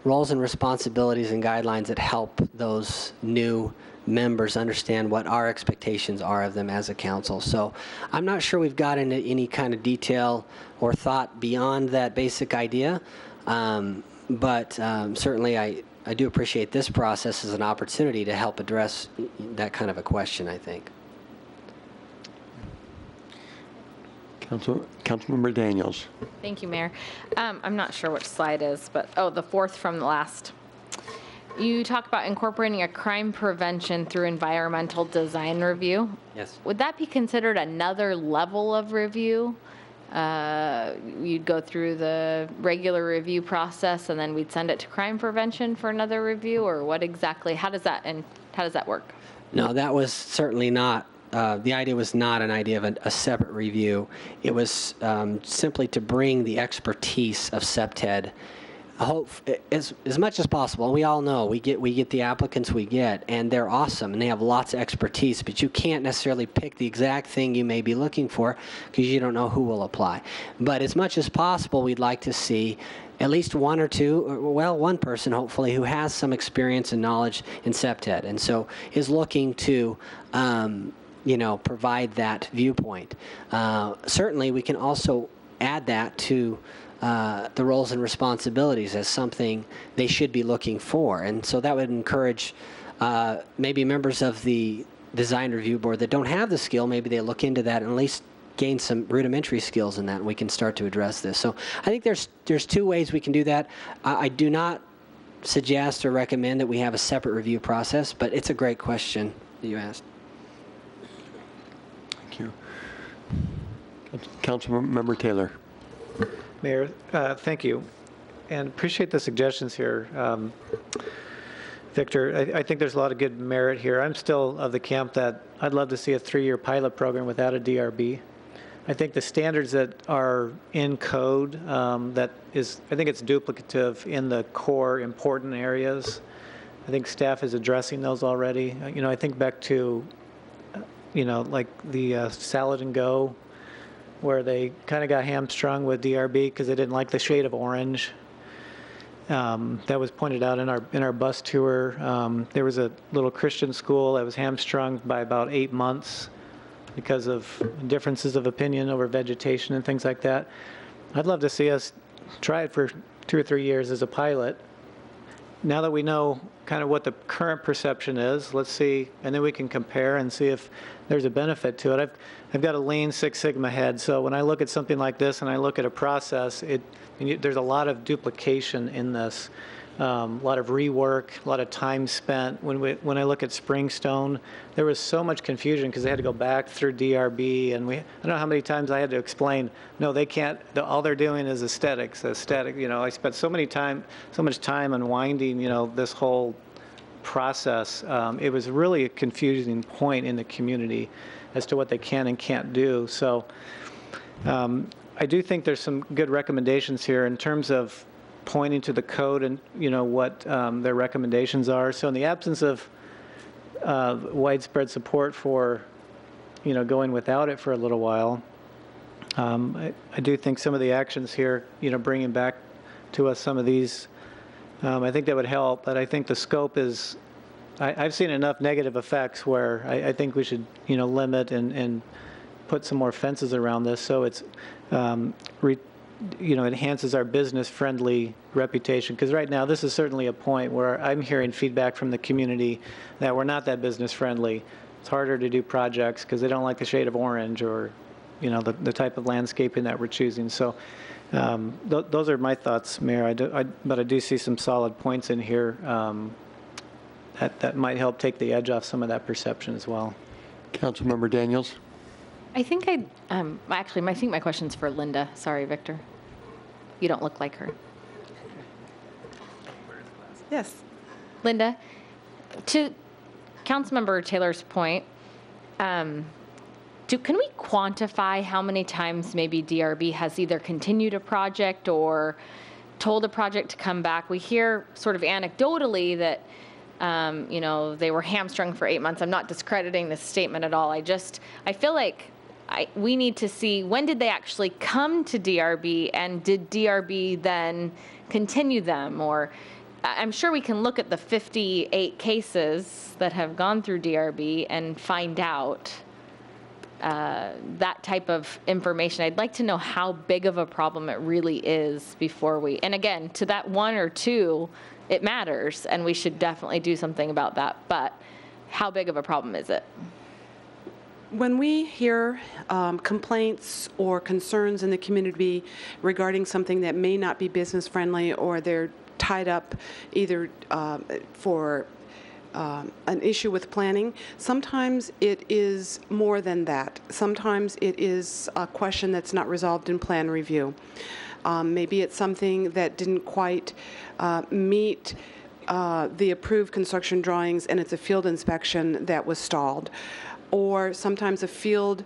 D: roles and responsibilities and guidelines that help those new members understand what our expectations are of them as a council. So I'm not sure we've got into any kind of detail or thought beyond that basic idea, but certainly I do appreciate this process as an opportunity to help address that kind of a question, I think.
A: Councilmember Daniels.
C: Thank you, Mayor. I'm not sure which slide is, but, the fourth from the last. You talk about incorporating a crime prevention through environmental design review.
D: Yes.
C: Would that be considered another level of review? You'd go through the regular review process and then we'd send it to crime prevention for another review, or what exactly? How does that work?
D: No, that was certainly not. The idea was not an idea of a separate review. It was simply to bring the expertise of CPTED as much as possible. We all know we get the applicants we get, and they're awesome, and they have lots of expertise, but you can't necessarily pick the exact thing you may be looking for because you don't know who will apply. But as much as possible, we'd like to see at least one or two, one person hopefully who has some experience and knowledge in CPTED, and so is looking to provide that viewpoint. Certainly, we can also add that to the roles and responsibilities as something they should be looking for. And so that would encourage maybe members of the design review board that don't have the skill, maybe they look into that and at least gain some rudimentary skills in that, and we can start to address this. So I think there's two ways we can do that. I do not suggest or recommend that we have a separate review process, but it's a great question that you asked.
A: Thank you. Councilmember Taylor.
J: Mayor, thank you, and appreciate the suggestions here. Victor, I think there's a lot of good merit here. I'm still of the camp that I'd love to see a 3-year pilot program without a DRB. I think the standards that are in code, I think it's duplicative in the core important areas. I think staff is addressing those already. I think back to, like the Salad and Go, where they kind of got hamstrung with DRB because they didn't like the shade of orange. That was pointed out in our bus tour. There was a little Christian school that was hamstrung by about 8 months because of differences of opinion over vegetation and things like that. I'd love to see us try it for 2 or 3 years as a pilot. Now that we know kind of what the current perception is, let's see, and then we can compare and see if there's a benefit to it. I've got a Lean Six Sigma head, so when I look at something like this and I look at a process, there's a lot of duplication in this, a lot of rework, a lot of time spent. When I look at Springstone, there was so much confusion because they had to go back through DRB, and I don't know how many times I had to explain, no, they can't, all they're doing is aesthetics. I spent so much time unwinding, this whole process. It was really a confusing point in the community as to what they can and can't do. So I do think there's some good recommendations here in terms of pointing to the code and what their recommendations are. So in the absence of widespread support for going without it for a little while, I do think some of the actions here, bringing back to us some of these, I think that would help. But I think the scope is, I've seen enough negative effects where I think we should limit and put some more fences around this so it's enhances our business-friendly reputation. Because right now, this is certainly a point where I'm hearing feedback from the community that we're not that business-friendly. It's harder to do projects because they don't like the shade of orange or, the type of landscaping that we're choosing. So those are my thoughts, Mayor. But I do see some solid points in here that might help take the edge off some of that perception as well.
A: Councilmember Daniels.
C: I think I think my question's for Linda. Sorry, Victor. You don't look like her.
F: Yes.
C: Linda, to Councilmember Taylor's point, can we quantify how many times maybe DRB has either continued a project or told a project to come back? We hear sort of anecdotally that they were hamstrung for 8 months. I'm not discrediting this statement at all. I feel like we need to see, when did they actually come to DRB, and did DRB then continue them? Or I'm sure we can look at the 58 cases that have gone through DRB and find out that type of information. I'd like to know how big of a problem it really is before we, and again, to that 1 or 2, it matters, and we should definitely do something about that. But how big of a problem is it?
F: When we hear complaints or concerns in the community regarding something that may not be business friendly, or they're tied up either for an issue with planning, sometimes it is more than that. Sometimes it is a question that's not resolved in plan review. Maybe it's something that didn't quite meet the approved construction drawings, and it's a field inspection that was stalled. Or sometimes a field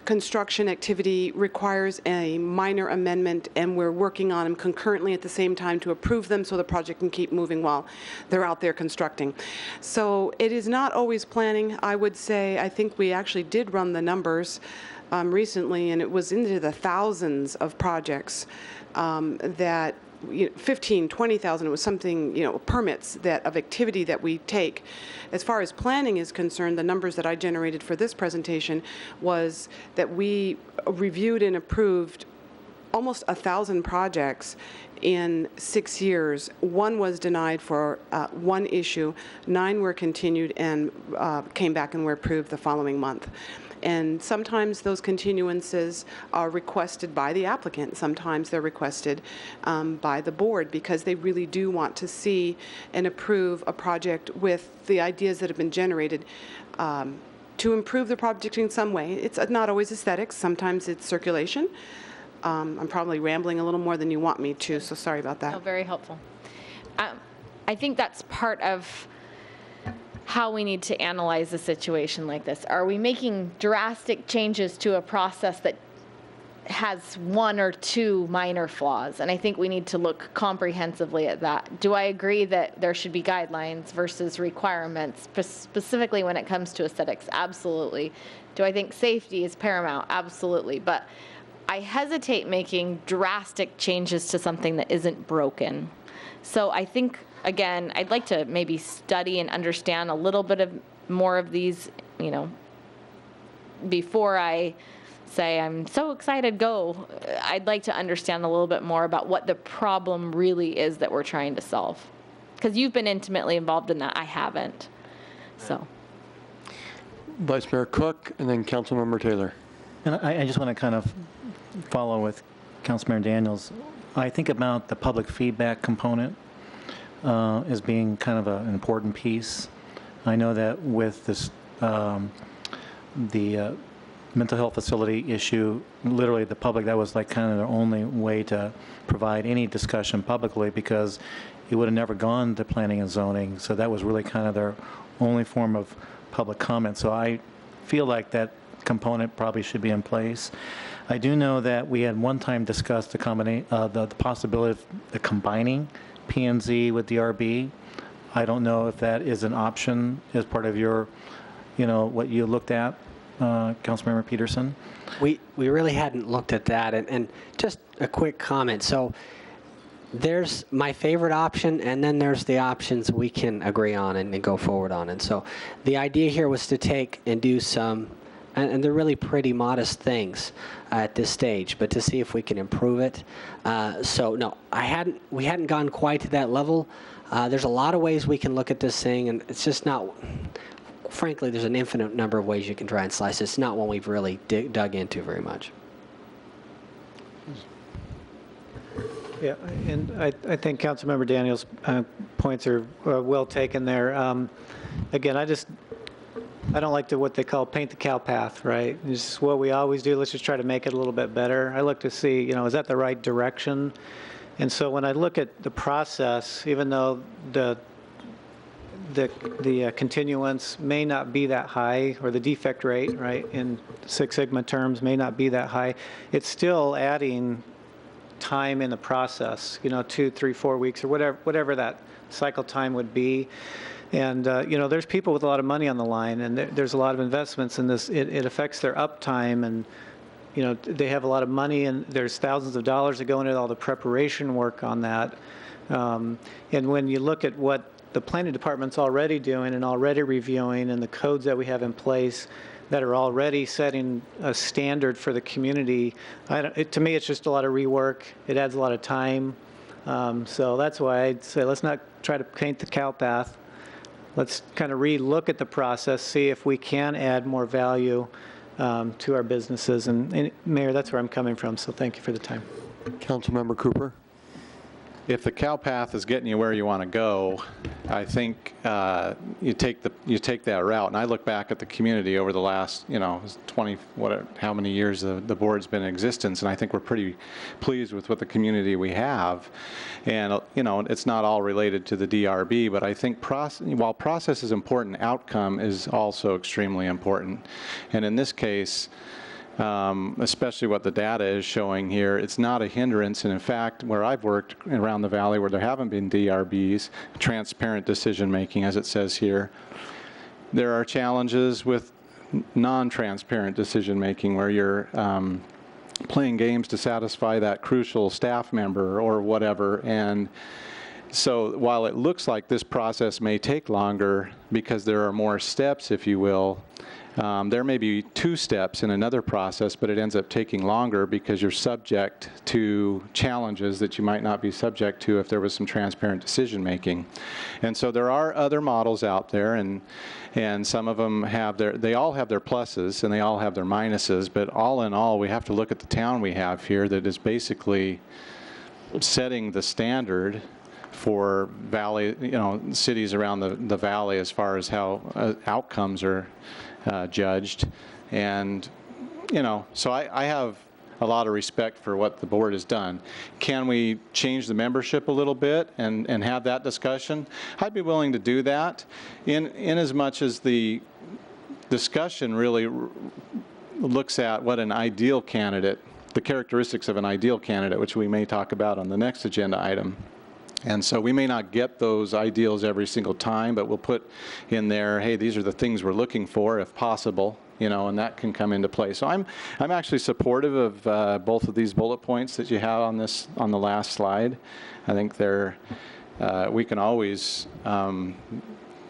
F: construction activity requires a minor amendment, and we're working on them concurrently at the same time to approve them so the project can keep moving while they're out there constructing. So it is not always planning. I would say, I think we actually did run the numbers recently, and it was into the thousands of projects that 15, 20,000, it was something, permits of activity that we take. As far as planning is concerned, the numbers that I generated for this presentation was that we reviewed and approved almost 1,000 projects in 6 years. One was denied for one issue. 9 were continued and came back and were approved the following month. And sometimes those continuances are requested by the applicant. Sometimes they're requested by the board because they really do want to see and approve a project with the ideas that have been generated to improve the project in some way. It's not always aesthetics. Sometimes it's circulation. I'm probably rambling a little more than you want me to, so sorry about that.
C: Oh, very helpful. I think that's part of how we need to analyze a situation like this. Are we making drastic changes to a process that has 1 or 2 minor flaws? And I think we need to look comprehensively at that. Do I agree that there should be guidelines versus requirements, specifically when it comes to aesthetics? Absolutely. Do I think safety is paramount? Absolutely. But I hesitate making drastic changes to something that isn't broken. So I think, again, I'd like to maybe study and understand a little bit of more of these, before I say I'm so excited, go. I'd like to understand a little bit more about what the problem really is that we're trying to solve. Because you've been intimately involved in that. I haven't. So.
A: Vice Mayor Cook and then Councilmember Taylor.
G: And I just want to kind of follow with Councilmember Daniels. I think about the public feedback component as being kind of an important piece. I know that with this, the mental health facility issue, literally the public, that was like kind of their only way to provide any discussion publicly because it would have never gone to planning and zoning. So that was really kind of their only form of public comment. So I feel like that component probably should be in place. I do know that we had one time discussed the possibility of the combining P&Z with DRB. I don't know if that is an option as part of your, what you looked at, Councilmember Peterson.
D: We really hadn't looked at that, and just a quick comment. So there's my favorite option, and then there's the options we can agree on and go forward on. And so the idea here was to take and do some, and they're really pretty modest things at this stage, but to see if we can improve it. So no, we hadn't gone quite to that level. There's a lot of ways we can look at this thing, and it's just not, frankly, there's an infinite number of ways you can try and slice it. It's not one we've really dug into very much.
J: Yeah, and I think Councilmember Daniels' points are well taken there. Again, I don't like to what they call paint the cow path, right? This is what we always do. Let's just try to make it a little bit better. I look to see, is that the right direction? And so when I look at the process, even though the continuance may not be that high, or the defect rate, right, in Six Sigma terms may not be that high, it's still adding time in the process, 2, 3, 4 weeks, or whatever that cycle time would be. And, there's people with a lot of money on the line, and there's a lot of investments in this. It affects their uptime, and, they have a lot of money, and there's thousands of dollars that go into all the preparation work on that. And when you look at what the planning department's already doing and already reviewing, and the codes that we have in place that are already setting a standard for the community, to me, it's just a lot of rework. It adds a lot of time. So that's why I'd say let's not try to paint the cow path. Let's kind of re-look at the process, see if we can add more value to our businesses. And Mayor, that's where I'm coming from, so thank you for the time.
A: Councilmember Cooper.
B: If the cow path is getting you where you want to go, I think you take that route. And I look back at the community over the last, 20, how many years the board's been in existence, and I think we're pretty pleased with what the community we have. And it's not all related to the DRB, but I think while process is important, outcome is also extremely important. And in this case, especially what the data is showing here, it's not a hindrance. And in fact, where I've worked around the valley where there haven't been DRBs, transparent decision making, as it says here, there are challenges with non-transparent decision making where you're playing games to satisfy that crucial staff member or whatever. And so while it looks like this process may take longer because there are more steps, if you will, There may be 2 steps in another process, but it ends up taking longer because you're subject to challenges that you might not be subject to if there was some transparent decision-making. And so there are other models out there, and some of them they all have their pluses and they all have their minuses, but all in all, we have to look at the town we have here that is basically setting the standard for valley, cities around the valley as far as how outcomes are judged. And, so I have a lot of respect for what the board has done. Can we change the membership a little bit and have that discussion? I'd be willing to do that in as much as the discussion really looks at what an ideal candidate, the characteristics of an ideal candidate, which we may talk about on the next agenda item. And so we may not get those ideals every single time, but we'll put in there, hey, these are the things we're looking for if possible, and that can come into play. So I'm actually supportive of both of these bullet points that you have on the last slide. I think we can always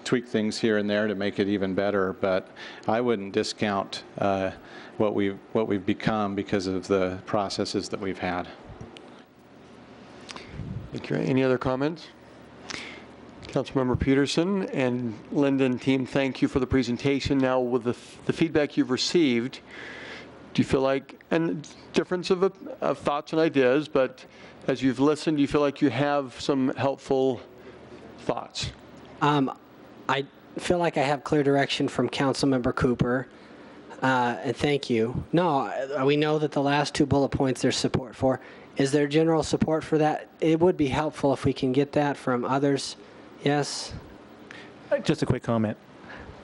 B: tweak things here and there to make it even better, but I wouldn't discount what we've become because of the processes that we've had.
A: Okay, any other comments? Councilmember Peterson and Linden team, thank you for the presentation. Now, with the feedback you've received, do you feel like, and difference of thoughts and ideas, but as you've listened, do you feel like you have some helpful thoughts?
D: I feel like I have clear direction from Councilmember Cooper, and thank you. No, we know that the last 2 bullet points there's support for. Is there general support for that? It would be helpful if we can get that from others. Yes?
G: Just a quick comment.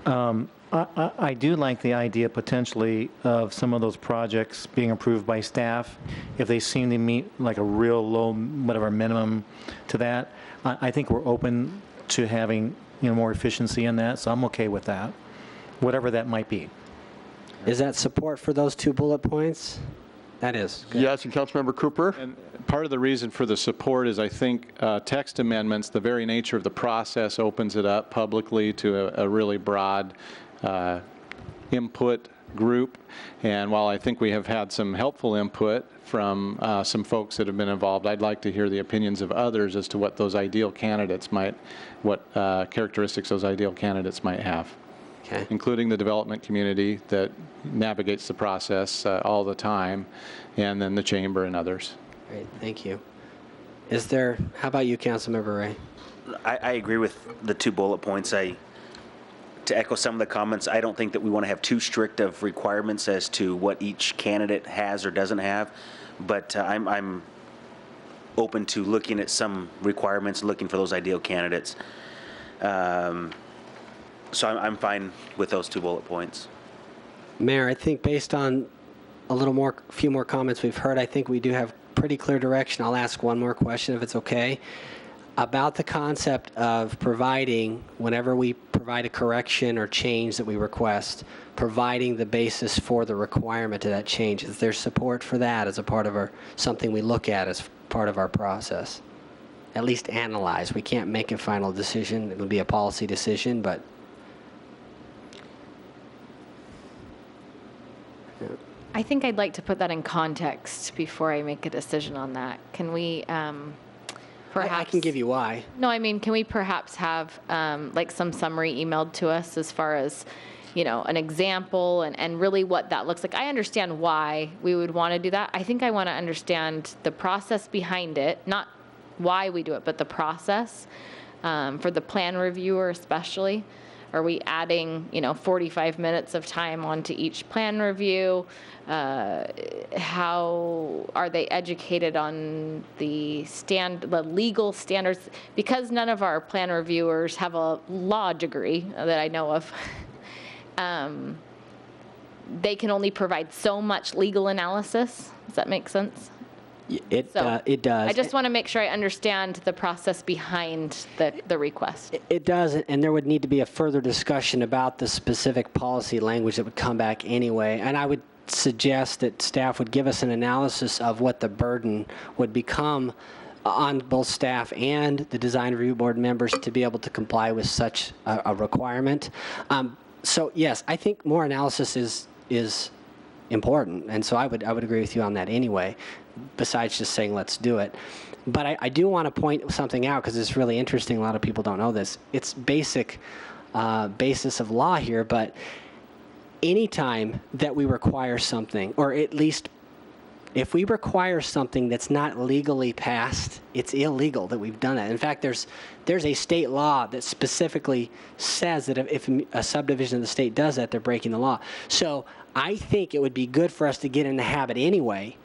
G: I do like the idea potentially of some of those projects being approved by staff if they seem to meet like a real low, whatever minimum to that. I think we're open to having more efficiency in that, so I'm okay with that, whatever that might be.
D: Is that support for those 2 bullet points? That is. Good.
A: Yes, and Councilmember Cooper?
B: And part of the reason for the support is I think text amendments, the very nature of the process opens it up publicly to a really broad input group. And while I think we have had some helpful input from some folks that have been involved, I'd like to hear the opinions of others as to what those ideal candidates what characteristics those ideal candidates might have.
D: Okay.
B: Including the development community that navigates the process all the time, and then the chamber and others.
D: Great, thank you. How about you, Councilmember Ray?
H: I agree with the 2 bullet points. To echo some of the comments, I don't think that we want to have too strict of requirements as to what each candidate has or doesn't have, but I'm open to looking at some requirements, looking for those ideal candidates. So I'm fine with those 2 bullet points.
D: Mayor, I think based on a few more comments we've heard, I think we do have pretty clear direction. I'll ask one more question if it's okay. About the concept of providing, whenever we provide a correction or change that we request, providing the basis for the requirement of that change. Is there support for that as a part of something we look at as part of our process? At least analyze. We can't make a final decision. It would be a policy decision, but
C: I think I'd like to put that in context before I make a decision on that. Can we perhaps...
D: I can give you why.
C: No, I mean, can we perhaps have like some summary emailed to us as far as, an example and really what that looks like? I understand why we would want to do that. I think I want to understand the process behind it, not why we do it, but the process for the plan reviewer especially. Are we adding, 45 minutes of time onto each plan review? How are they educated on the legal standards? Because none of our plan reviewers have a law degree that I know of. They can only provide so much legal analysis. Does that make sense?
D: It does.
C: I just want to make sure I understand the process behind the request.
D: It does, and there would need to be a further discussion about the specific policy language that would come back anyway. And I would suggest that staff would give us an analysis of what the burden would become on both staff and the design review board members to be able to comply with such a requirement. So yes, I think more analysis is important, and so I would agree with you on that anyway. Besides just saying let's do it, but I do want to point something out because it's really interesting. A lot of people don't know this. It's basic basis of law here, but anytime that we require something, or at least if we require something that's not legally passed, it's illegal that we've done it. In fact, there's a state law that specifically says that if a subdivision of the state does that, they're breaking the law. So I think it would be good for us to get in the habit anyway,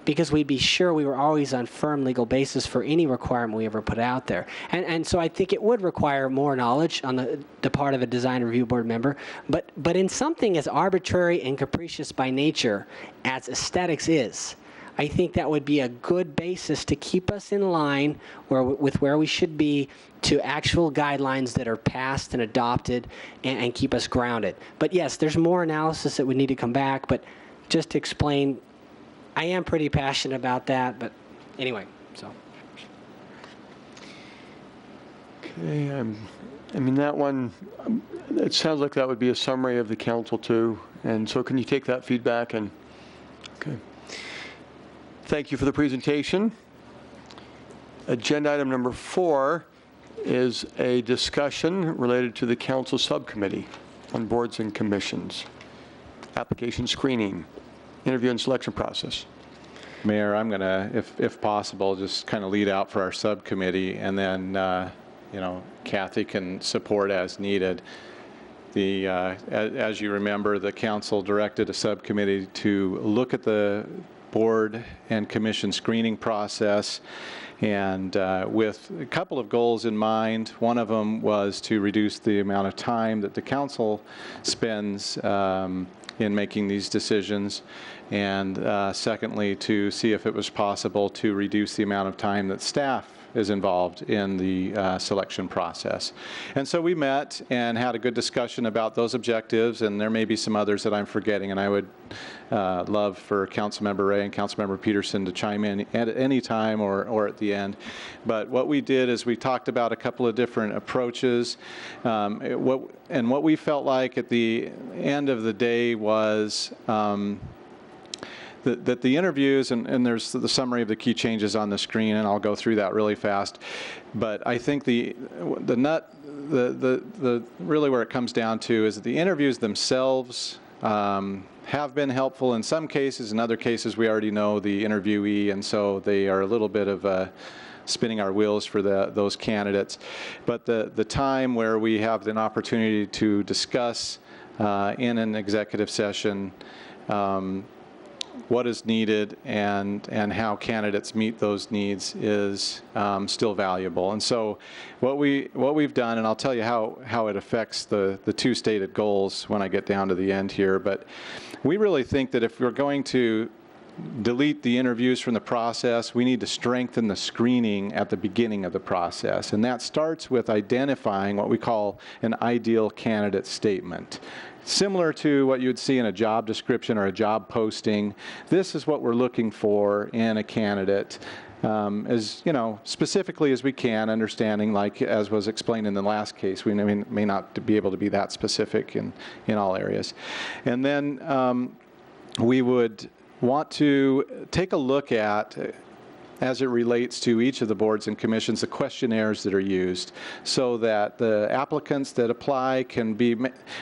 D: because we'd be sure we were always on firm legal basis for any requirement we ever put out there. And so I think it would require more knowledge on the part of a design review board member. But in something as arbitrary and capricious by nature as aesthetics is, I think that would be a good basis to keep us in line with where we should be to actual guidelines that are passed and adopted and keep us grounded. But yes, there's more analysis that would need to come back, but just to explain, I am pretty passionate about that, but anyway, so.
A: Okay, I mean, that one, it sounds like that would be a summary of the council too. And so can you take that feedback and, okay. Thank you for the presentation. Agenda item number 4 is a discussion related to the council subcommittee on boards and commissions, application screening, interview and selection process.
B: Mayor, I'm going to, if possible, just kind of lead out for our subcommittee, and then, Kathy can support as needed. As you remember, the council directed a subcommittee to look at the board and commission screening process, and with a couple of goals in mind. One of them was to reduce the amount of time that the council spends in making these decisions, and secondly, to see if it was possible to reduce the amount of time that staff is involved in the selection process. And so we met and had a good discussion about those objectives, and there may be some others that I'm forgetting, and I would love for Councilmember Ray and Councilmember Peterson to chime in at any time or at the end. But what we did is we talked about a couple of different approaches. What we felt like at the end of the day was that the interviews, and there's the summary of the key changes on the screen, and I'll go through that really fast. But I think the really where it comes down to is that the interviews themselves have been helpful in some cases. In other cases, we already know the interviewee, and so they are a little bit of spinning our wheels for those candidates. But the time where we have an opportunity to discuss in an executive session what is needed and how candidates meet those needs is still valuable. And so what we've done, and I'll tell you how it affects the two stated goals when I get down to the end here, but we really think that if we're going to delete the interviews from the process, we need to strengthen the screening at the beginning of the process. And that starts with identifying what we call an ideal candidate statement. Similar to what you'd see in a job description or a job posting, this is what we're looking for in a candidate, as specifically as we can, understanding, like as was explained in the last case, we may not be able to be that specific in all areas. And then we would want to take a look at, as it relates to each of the boards and commissions, the questionnaires that are used, so that the applicants that apply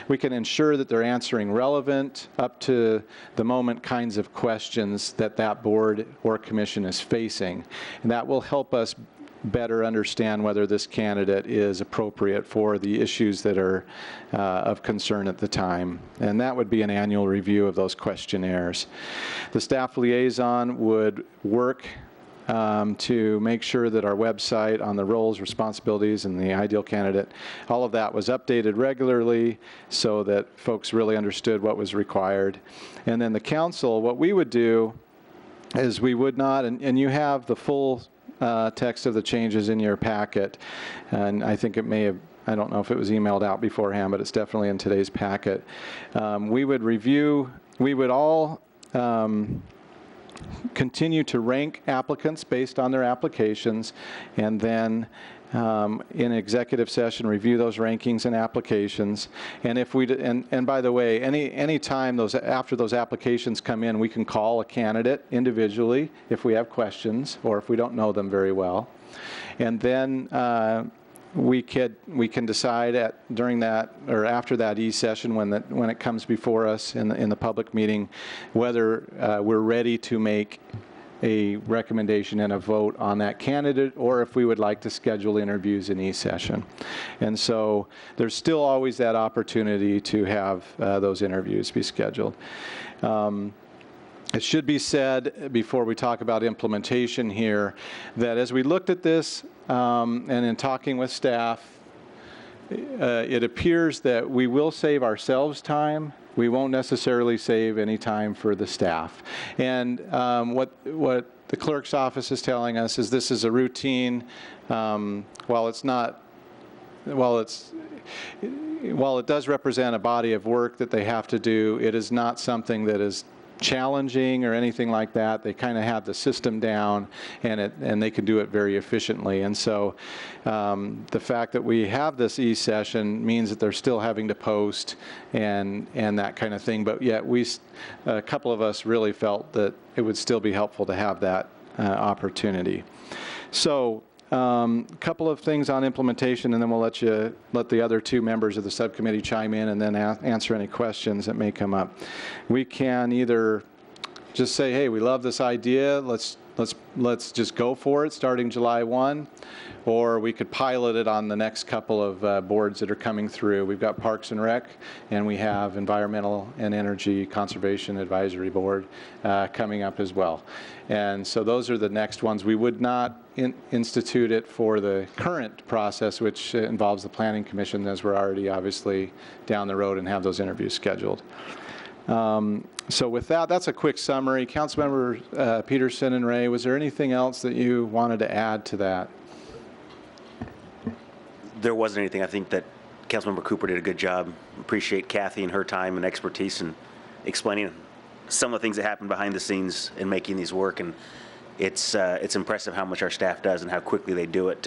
B: we can ensure that they're answering relevant, up to the moment kinds of questions that board or commission is facing. And that will help us better understand whether this candidate is appropriate for the issues that are of concern at the time. And that would be an annual review of those questionnaires. The staff liaison would work to make sure that our website on the roles, responsibilities, and the ideal candidate, all of that was updated regularly so that folks really understood what was required. And then the council, what we would do is we would not, and you have the full text of the changes in your packet, and I think it may have, I don't know if it was emailed out beforehand, but it's definitely in today's packet. We would all continue to rank applicants based on their applications, and then in executive session, review those rankings and applications. And if we, and by the way, any time after those applications come in, we can call a candidate individually if we have questions or if we don't know them very well. And then we can decide during that or after that e-session when it comes before us in the public meeting whether we're ready to make a recommendation and a vote on that candidate, or if we would like to schedule interviews in e-session. And so there's still always that opportunity to have those interviews be scheduled. It should be said before we talk about implementation here that as we looked at this and in talking with staff, it appears that we will save ourselves time. We won't necessarily save any time for the staff. And what the clerk's office is telling us is this is a routine. While it does represent a body of work that they have to do, it is not something that is challenging or anything like that. They kind of have the system down, and they can do it very efficiently. And so the fact that we have this e-session means that they're still having to post and that kind of thing. But yet a couple of us really felt that it would still be helpful to have that opportunity. So a couple of things on implementation, and then we'll let the other two members of the subcommittee chime in and then answer any questions that may come up. We can either just say, hey, we love this idea, let's just go for it starting July 1, or we could pilot it on the next couple of boards that are coming through. We've got Parks and Rec, and we have Environmental and Energy Conservation Advisory Board coming up as well. And so those are the next ones. We would not institute it for the current process, which involves the Planning Commission, as we're already obviously down the road and have those interviews scheduled. So with that, that's a quick summary. Councilmember Peterson and Ray, was there anything else that you wanted to add to that?
H: There wasn't anything. I think that Councilmember Cooper did a good job. Appreciate Kathy and her time and expertise in explaining some of the things that happen behind the scenes in making these work. And it's impressive how much our staff does and how quickly they do it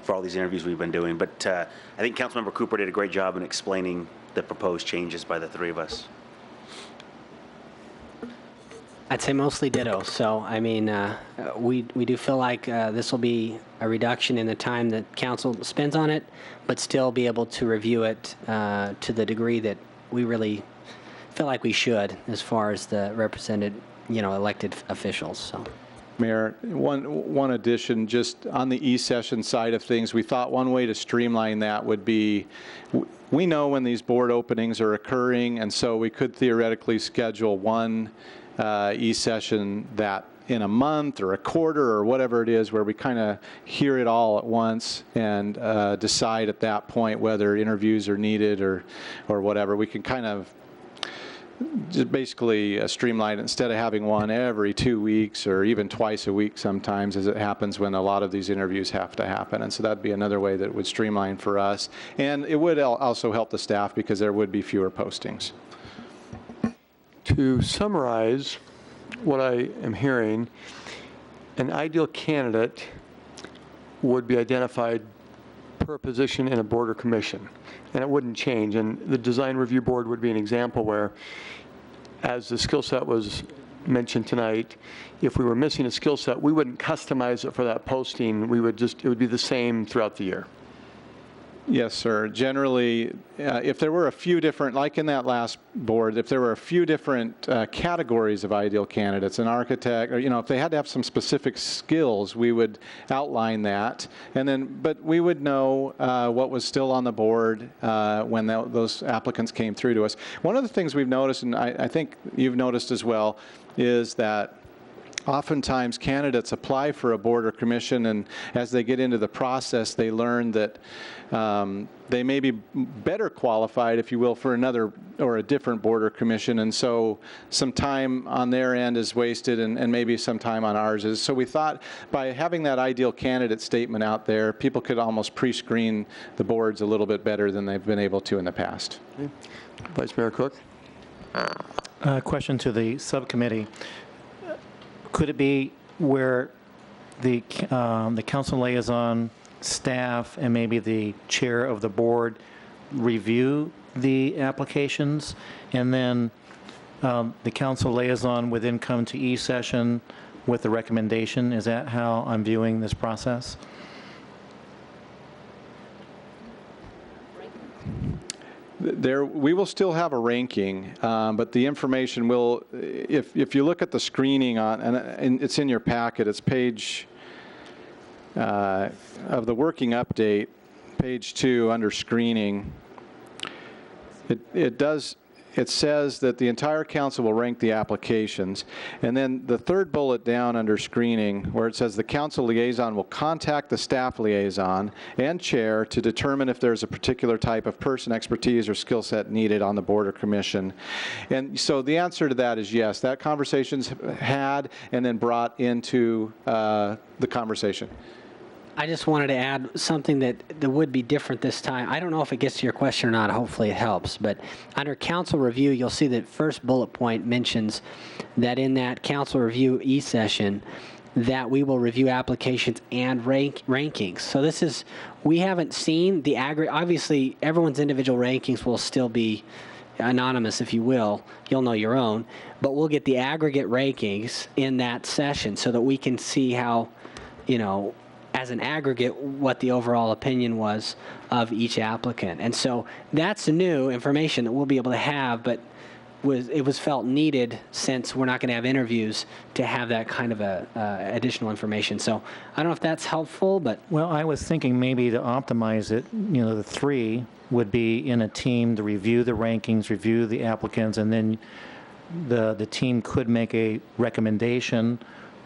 H: for all these interviews we've been doing. But I think Councilmember Cooper did a great job in explaining the proposed changes by the three of us.
D: I'd say mostly ditto. So, I mean, we do feel like this will be a reduction in the time that council spends on it, but still be able to review it to the degree that we really feel like we should as far as the represented, elected officials. So.
B: Mayor, one addition, just on the e-session side of things, we thought one way to streamline that would be, we know when these board openings are occurring, and so we could theoretically schedule one e-session that in a month or a quarter or whatever it is, where we kind of hear it all at once and decide at that point whether interviews are needed or whatever. We can kind of just basically streamline it instead of having one every 2 weeks or even twice a week sometimes, as it happens when a lot of these interviews have to happen. And so that'd be another way that would streamline for us. And it would also help the staff because there would be fewer postings.
A: To summarize what I am hearing, an ideal candidate would be identified per position in a board or commission, and it wouldn't change. And the design review board would be an example where, as the skill set was mentioned tonight, if we were missing a skill set, we wouldn't customize it for that posting. It would be the same throughout the year.
B: Yes, sir. Generally, if there were a few different, like in that last board, if there were a few different categories of ideal candidates, an architect, or if they had to have some specific skills, we would outline that, and then, but we would know what was still on the board when those applicants came through to us. One of the things we've noticed, and I think you've noticed as well, is that oftentimes candidates apply for a board or commission, and as they get into the process, they learn that they may be better qualified, if you will, for another or a different board or commission, and so some time on their end is wasted and maybe some time on ours is. So we thought by having that ideal candidate statement out there, people could almost pre-screen the boards a little bit better than they've been able to in the past.
A: Okay. Vice Mayor Cook?
G: Question to the subcommittee. Could it be where the council liaison staff and maybe the chair of the board review the applications, and then the council liaison would then come to E-session with the recommendation. Is that how I'm viewing this process?
B: We will still have a ranking, but the information will, if you look at the screening on, and it's in your packet, it's page of the working update, page 2 under screening. It says that the entire council will rank the applications. And then the third bullet down under screening, where it says the council liaison will contact the staff liaison and chair to determine if there's a particular type of person, expertise, or skill set needed on the board or commission. And so the answer to that is yes. That conversation's had and then brought into the conversation.
D: I just wanted to add something that would be different this time. I don't know if it gets to your question or not. Hopefully it helps. But under council review, you'll see that first bullet point mentions that in that council review E-session, that we will review applications and rankings. So this is, we haven't seen the aggregate. Obviously, everyone's individual rankings will still be anonymous, if you will. You'll know your own. But we'll get the aggregate rankings in that session so that we can see how, you know, as an aggregate, what the overall opinion was of each applicant. And so that's new information that we'll be able to have, but it was felt needed since we're not going to have interviews to have that kind of additional information. So I don't know if that's helpful, but...
G: Well, I was thinking maybe to optimize it, you know, the 3 would be in a team to review the rankings, review the applicants, and then the team could make a recommendation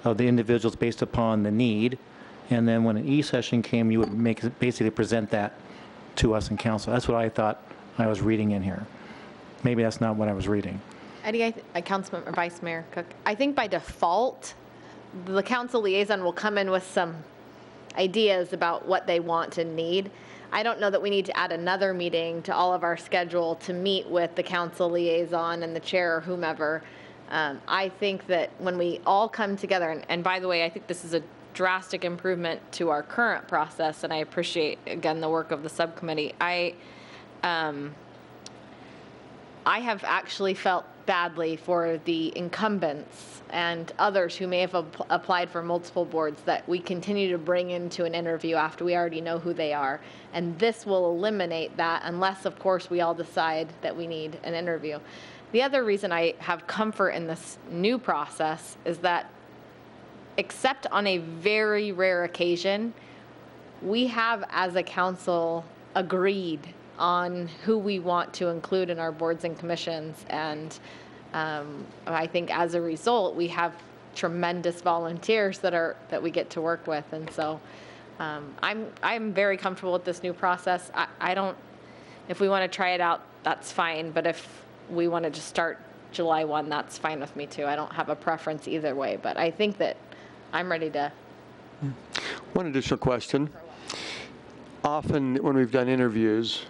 G: of the individuals based upon the need. And then when an E-session came, you would basically present that to us in council. That's what I thought I was reading in here. Maybe that's not what I was reading.
C: Eddie, Councilman or Vice Mayor Cook, I think by default, the council liaison will come in with some ideas about what they want and need. I don't know that we need to add another meeting to all of our schedule to meet with the council liaison and the chair or whomever. I think that when we all come together, and by the way, I think this is a drastic improvement to our current process, and I appreciate, again, the work of the subcommittee. I have actually felt badly for the incumbents and others who may have applied for multiple boards that we continue to bring into an interview after we already know who they are. And this will eliminate that unless, of course, we all decide that we need an interview. The other reason I have comfort in this new process is that, except on a very rare occasion, we have, as a council, agreed on who we want to include in our boards and commissions. And I think as a result, we have tremendous volunteers that we get to work with. And so I'm very comfortable with this new process. I don't, if we want to try it out, that's fine. But if we want to just start July 1, that's fine with me too. I don't have a preference either way, but I think that I'm ready to.
A: One additional question. Often when we've done interviews,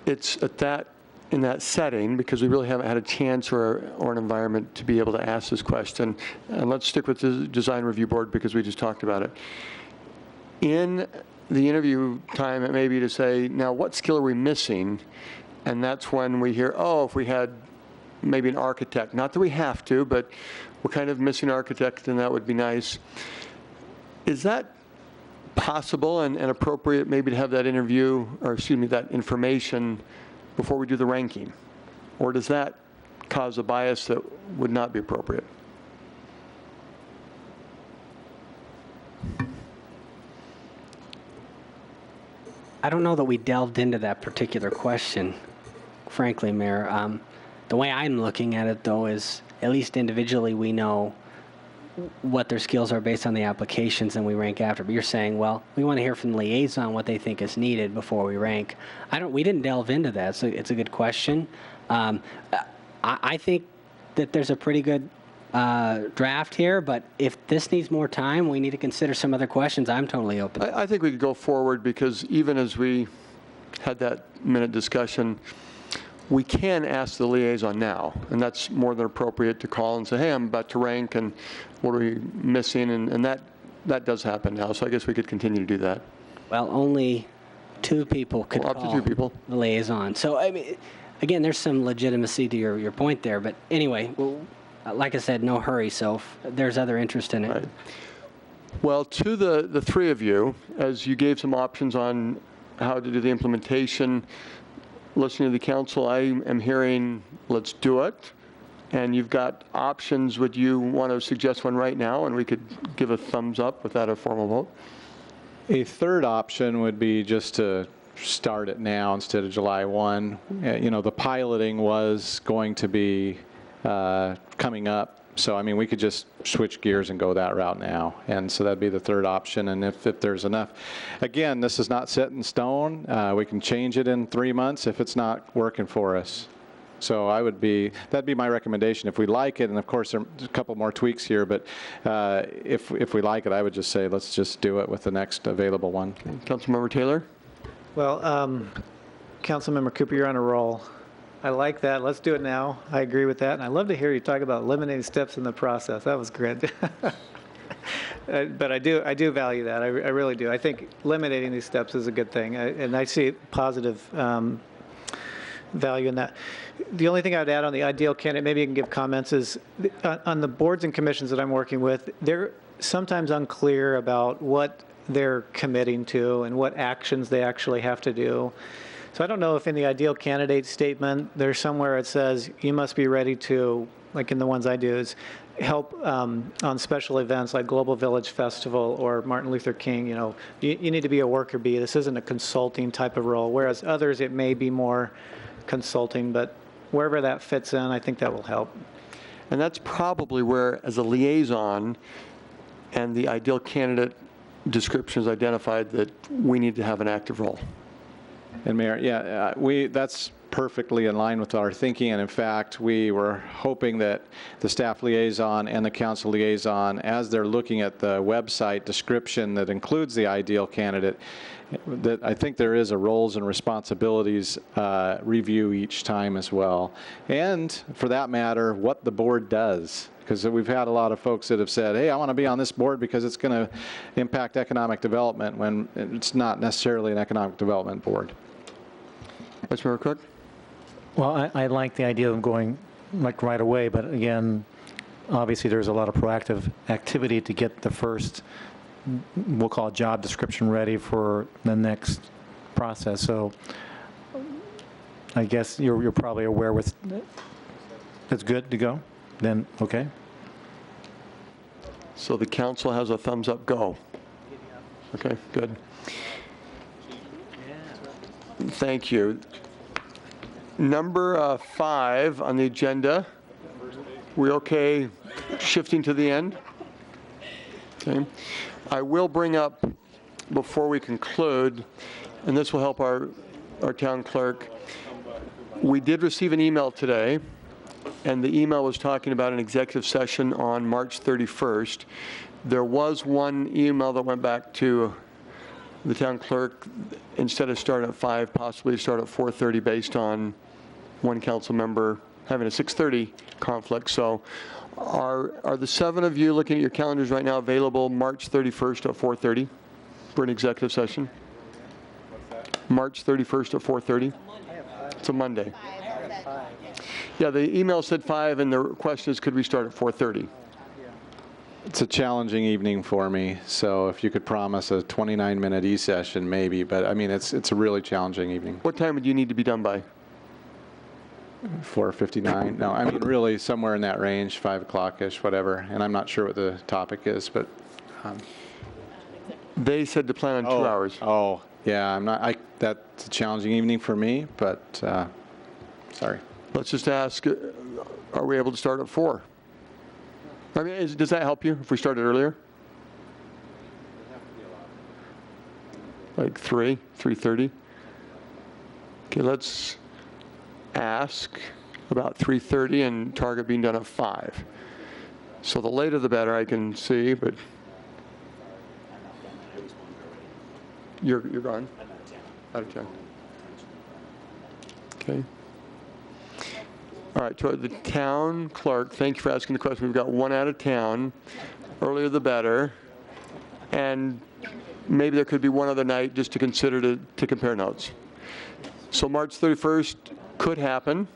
A: it's in that setting, because we really haven't had a chance or an environment to be able to ask this question. And let's stick with the design review board because we just talked about it. In the interview time, it may be to say, now what skill are we missing? And that's when we hear, oh, if we had maybe an architect, not that we have to, but we're kind of missing an architect, and that would be nice. Is that possible and appropriate maybe to have that interview, or excuse me, that information before we do the ranking? Or does that cause a bias that would not be appropriate?
D: I don't know that we delved into that particular question, frankly, Mayor. The way I'm looking at it, though, is at least individually we know what their skills are based on the applications, and we rank after. But you're saying, well, we want to hear from the liaison what they think is needed before we rank. We didn't delve into that, so it's a good question. I think that there's a pretty good draft here, but if this needs more time, we need to consider some other questions. I'm totally open.
A: I think we could go forward, because even as we had that minute discussion, we can ask the liaison now, and that's more than appropriate to call and say, hey, I'm about to rank, and what are we missing? And that does happen now, so I guess we could continue to do that.
D: Well, only 2 people could
A: Well, up to
D: call
A: 2 people.
D: the liaison. So, I mean, again, there's some legitimacy to your point there. But anyway, well, like I said, no hurry. So if there's other interest in it.
A: Right. Well, to the 3 of you, as you gave some options on how to do the implementation, listening to the council, I am hearing, let's do it. And you've got options. Would you want to suggest one right now, and we could give a thumbs up without a formal vote?
B: A third option would be just to start it now instead of July 1. You know, the piloting was going to be coming up. So, I mean, we could just switch gears and go that route now. And so that'd be the third option. And if there's enough, again, this is not set in stone. We can change it in 3 months if it's not working for us. So that'd be my recommendation. If we like it, and of course there's a couple more tweaks here, but if we like it, I would just say let's just do it with the next available one.
A: Councilmember Taylor?
J: Well, Councilmember Cooper, you're on a roll. I like that. Let's do it now. I agree with that. And I love to hear you talk about eliminating steps in the process. That was great. But I do value that. I really do. I think eliminating these steps is a good thing. And I see positive value in that. The only thing I'd add on the ideal candidate, maybe you can give comments, is on the boards and commissions that I'm working with, they're sometimes unclear about what they're committing to and what actions they actually have to do. So I don't know if in the ideal candidate statement, there's somewhere it says you must be ready to, like in the ones I do, is help on special events like Global Village Festival or Martin Luther King. You know, you need to be a worker bee. This isn't a consulting type of role, whereas others it may be more consulting, but wherever that fits in, I think that will help.
A: And that's probably where, as a liaison, and the ideal candidate description is identified, that we need to have an active role.
B: And Mayor, yeah, that's perfectly in line with our thinking, and in fact, we were hoping that the staff liaison and the council liaison, as they're looking at the website description that includes the ideal candidate, that I think there is a roles and responsibilities review each time as well. And for that matter, what the board does. Because we've had a lot of folks that have said, hey, I want to be on this board because it's going to impact economic development, when it's not necessarily an economic development board.
A: Vice Mayor Cook?
G: Well, I like the idea of going like right away, but again, obviously there's a lot of proactive activity to get the first, we'll call it job description, ready for the next process. So I guess you're probably aware with, it's good to go, then okay.
A: So the council has a thumbs up, go. Okay, good. Thank you. Number 5 on the agenda. We okay shifting to the end? Okay. I will bring up, before we conclude, and this will help our town clerk, we did receive an email today, and the email was talking about an executive session on March 31st. There was one email that went back to the town clerk, instead of starting at 5, possibly start at 4:30 based on one council member having a 6:30 conflict. So are the 7 of you looking at your calendars right now available March 31st at 4:30 for an executive session? March 31st at 4:30? It's a Monday. Yeah, the email said 5, and the question is, could we start at 4:30?
B: It's a challenging evening for me, so if you could promise a 29-minute e-session, maybe, but I mean, it's a really challenging evening.
A: What time would you need to be done by?
B: 4:59? No, I mean, really somewhere in that range, 5 o'clock-ish, whatever, and I'm not sure what the topic is, but...
A: They said to plan on 2 hours.
B: Oh, yeah, that's a challenging evening for me, but, sorry.
A: Let's just ask, are we able to start at 4? I mean, does that help you if we started earlier? Like 3, 3:30? Okay, let's ask about 3:30 and target being done at 5. So the later the better, I can see, but you're gone? Out of town. Okay. All right, to the town clerk, thank you for asking the question. We've got one out of town. Earlier the better. And maybe there could be one other night just to consider to compare notes. So March 31st could happen.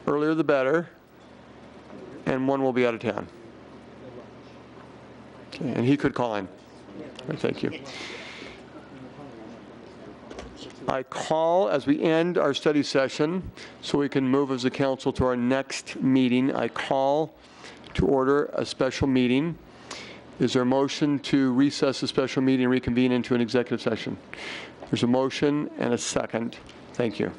A: Earlier the better. And one will be out of town. Okay, and he could call in. Thank you. I call, as we end our study session, so we can move as a council to our next meeting, I call to order a special meeting. Is there a motion to recess the special meeting and reconvene into an executive session? There's a motion and a second. Thank you.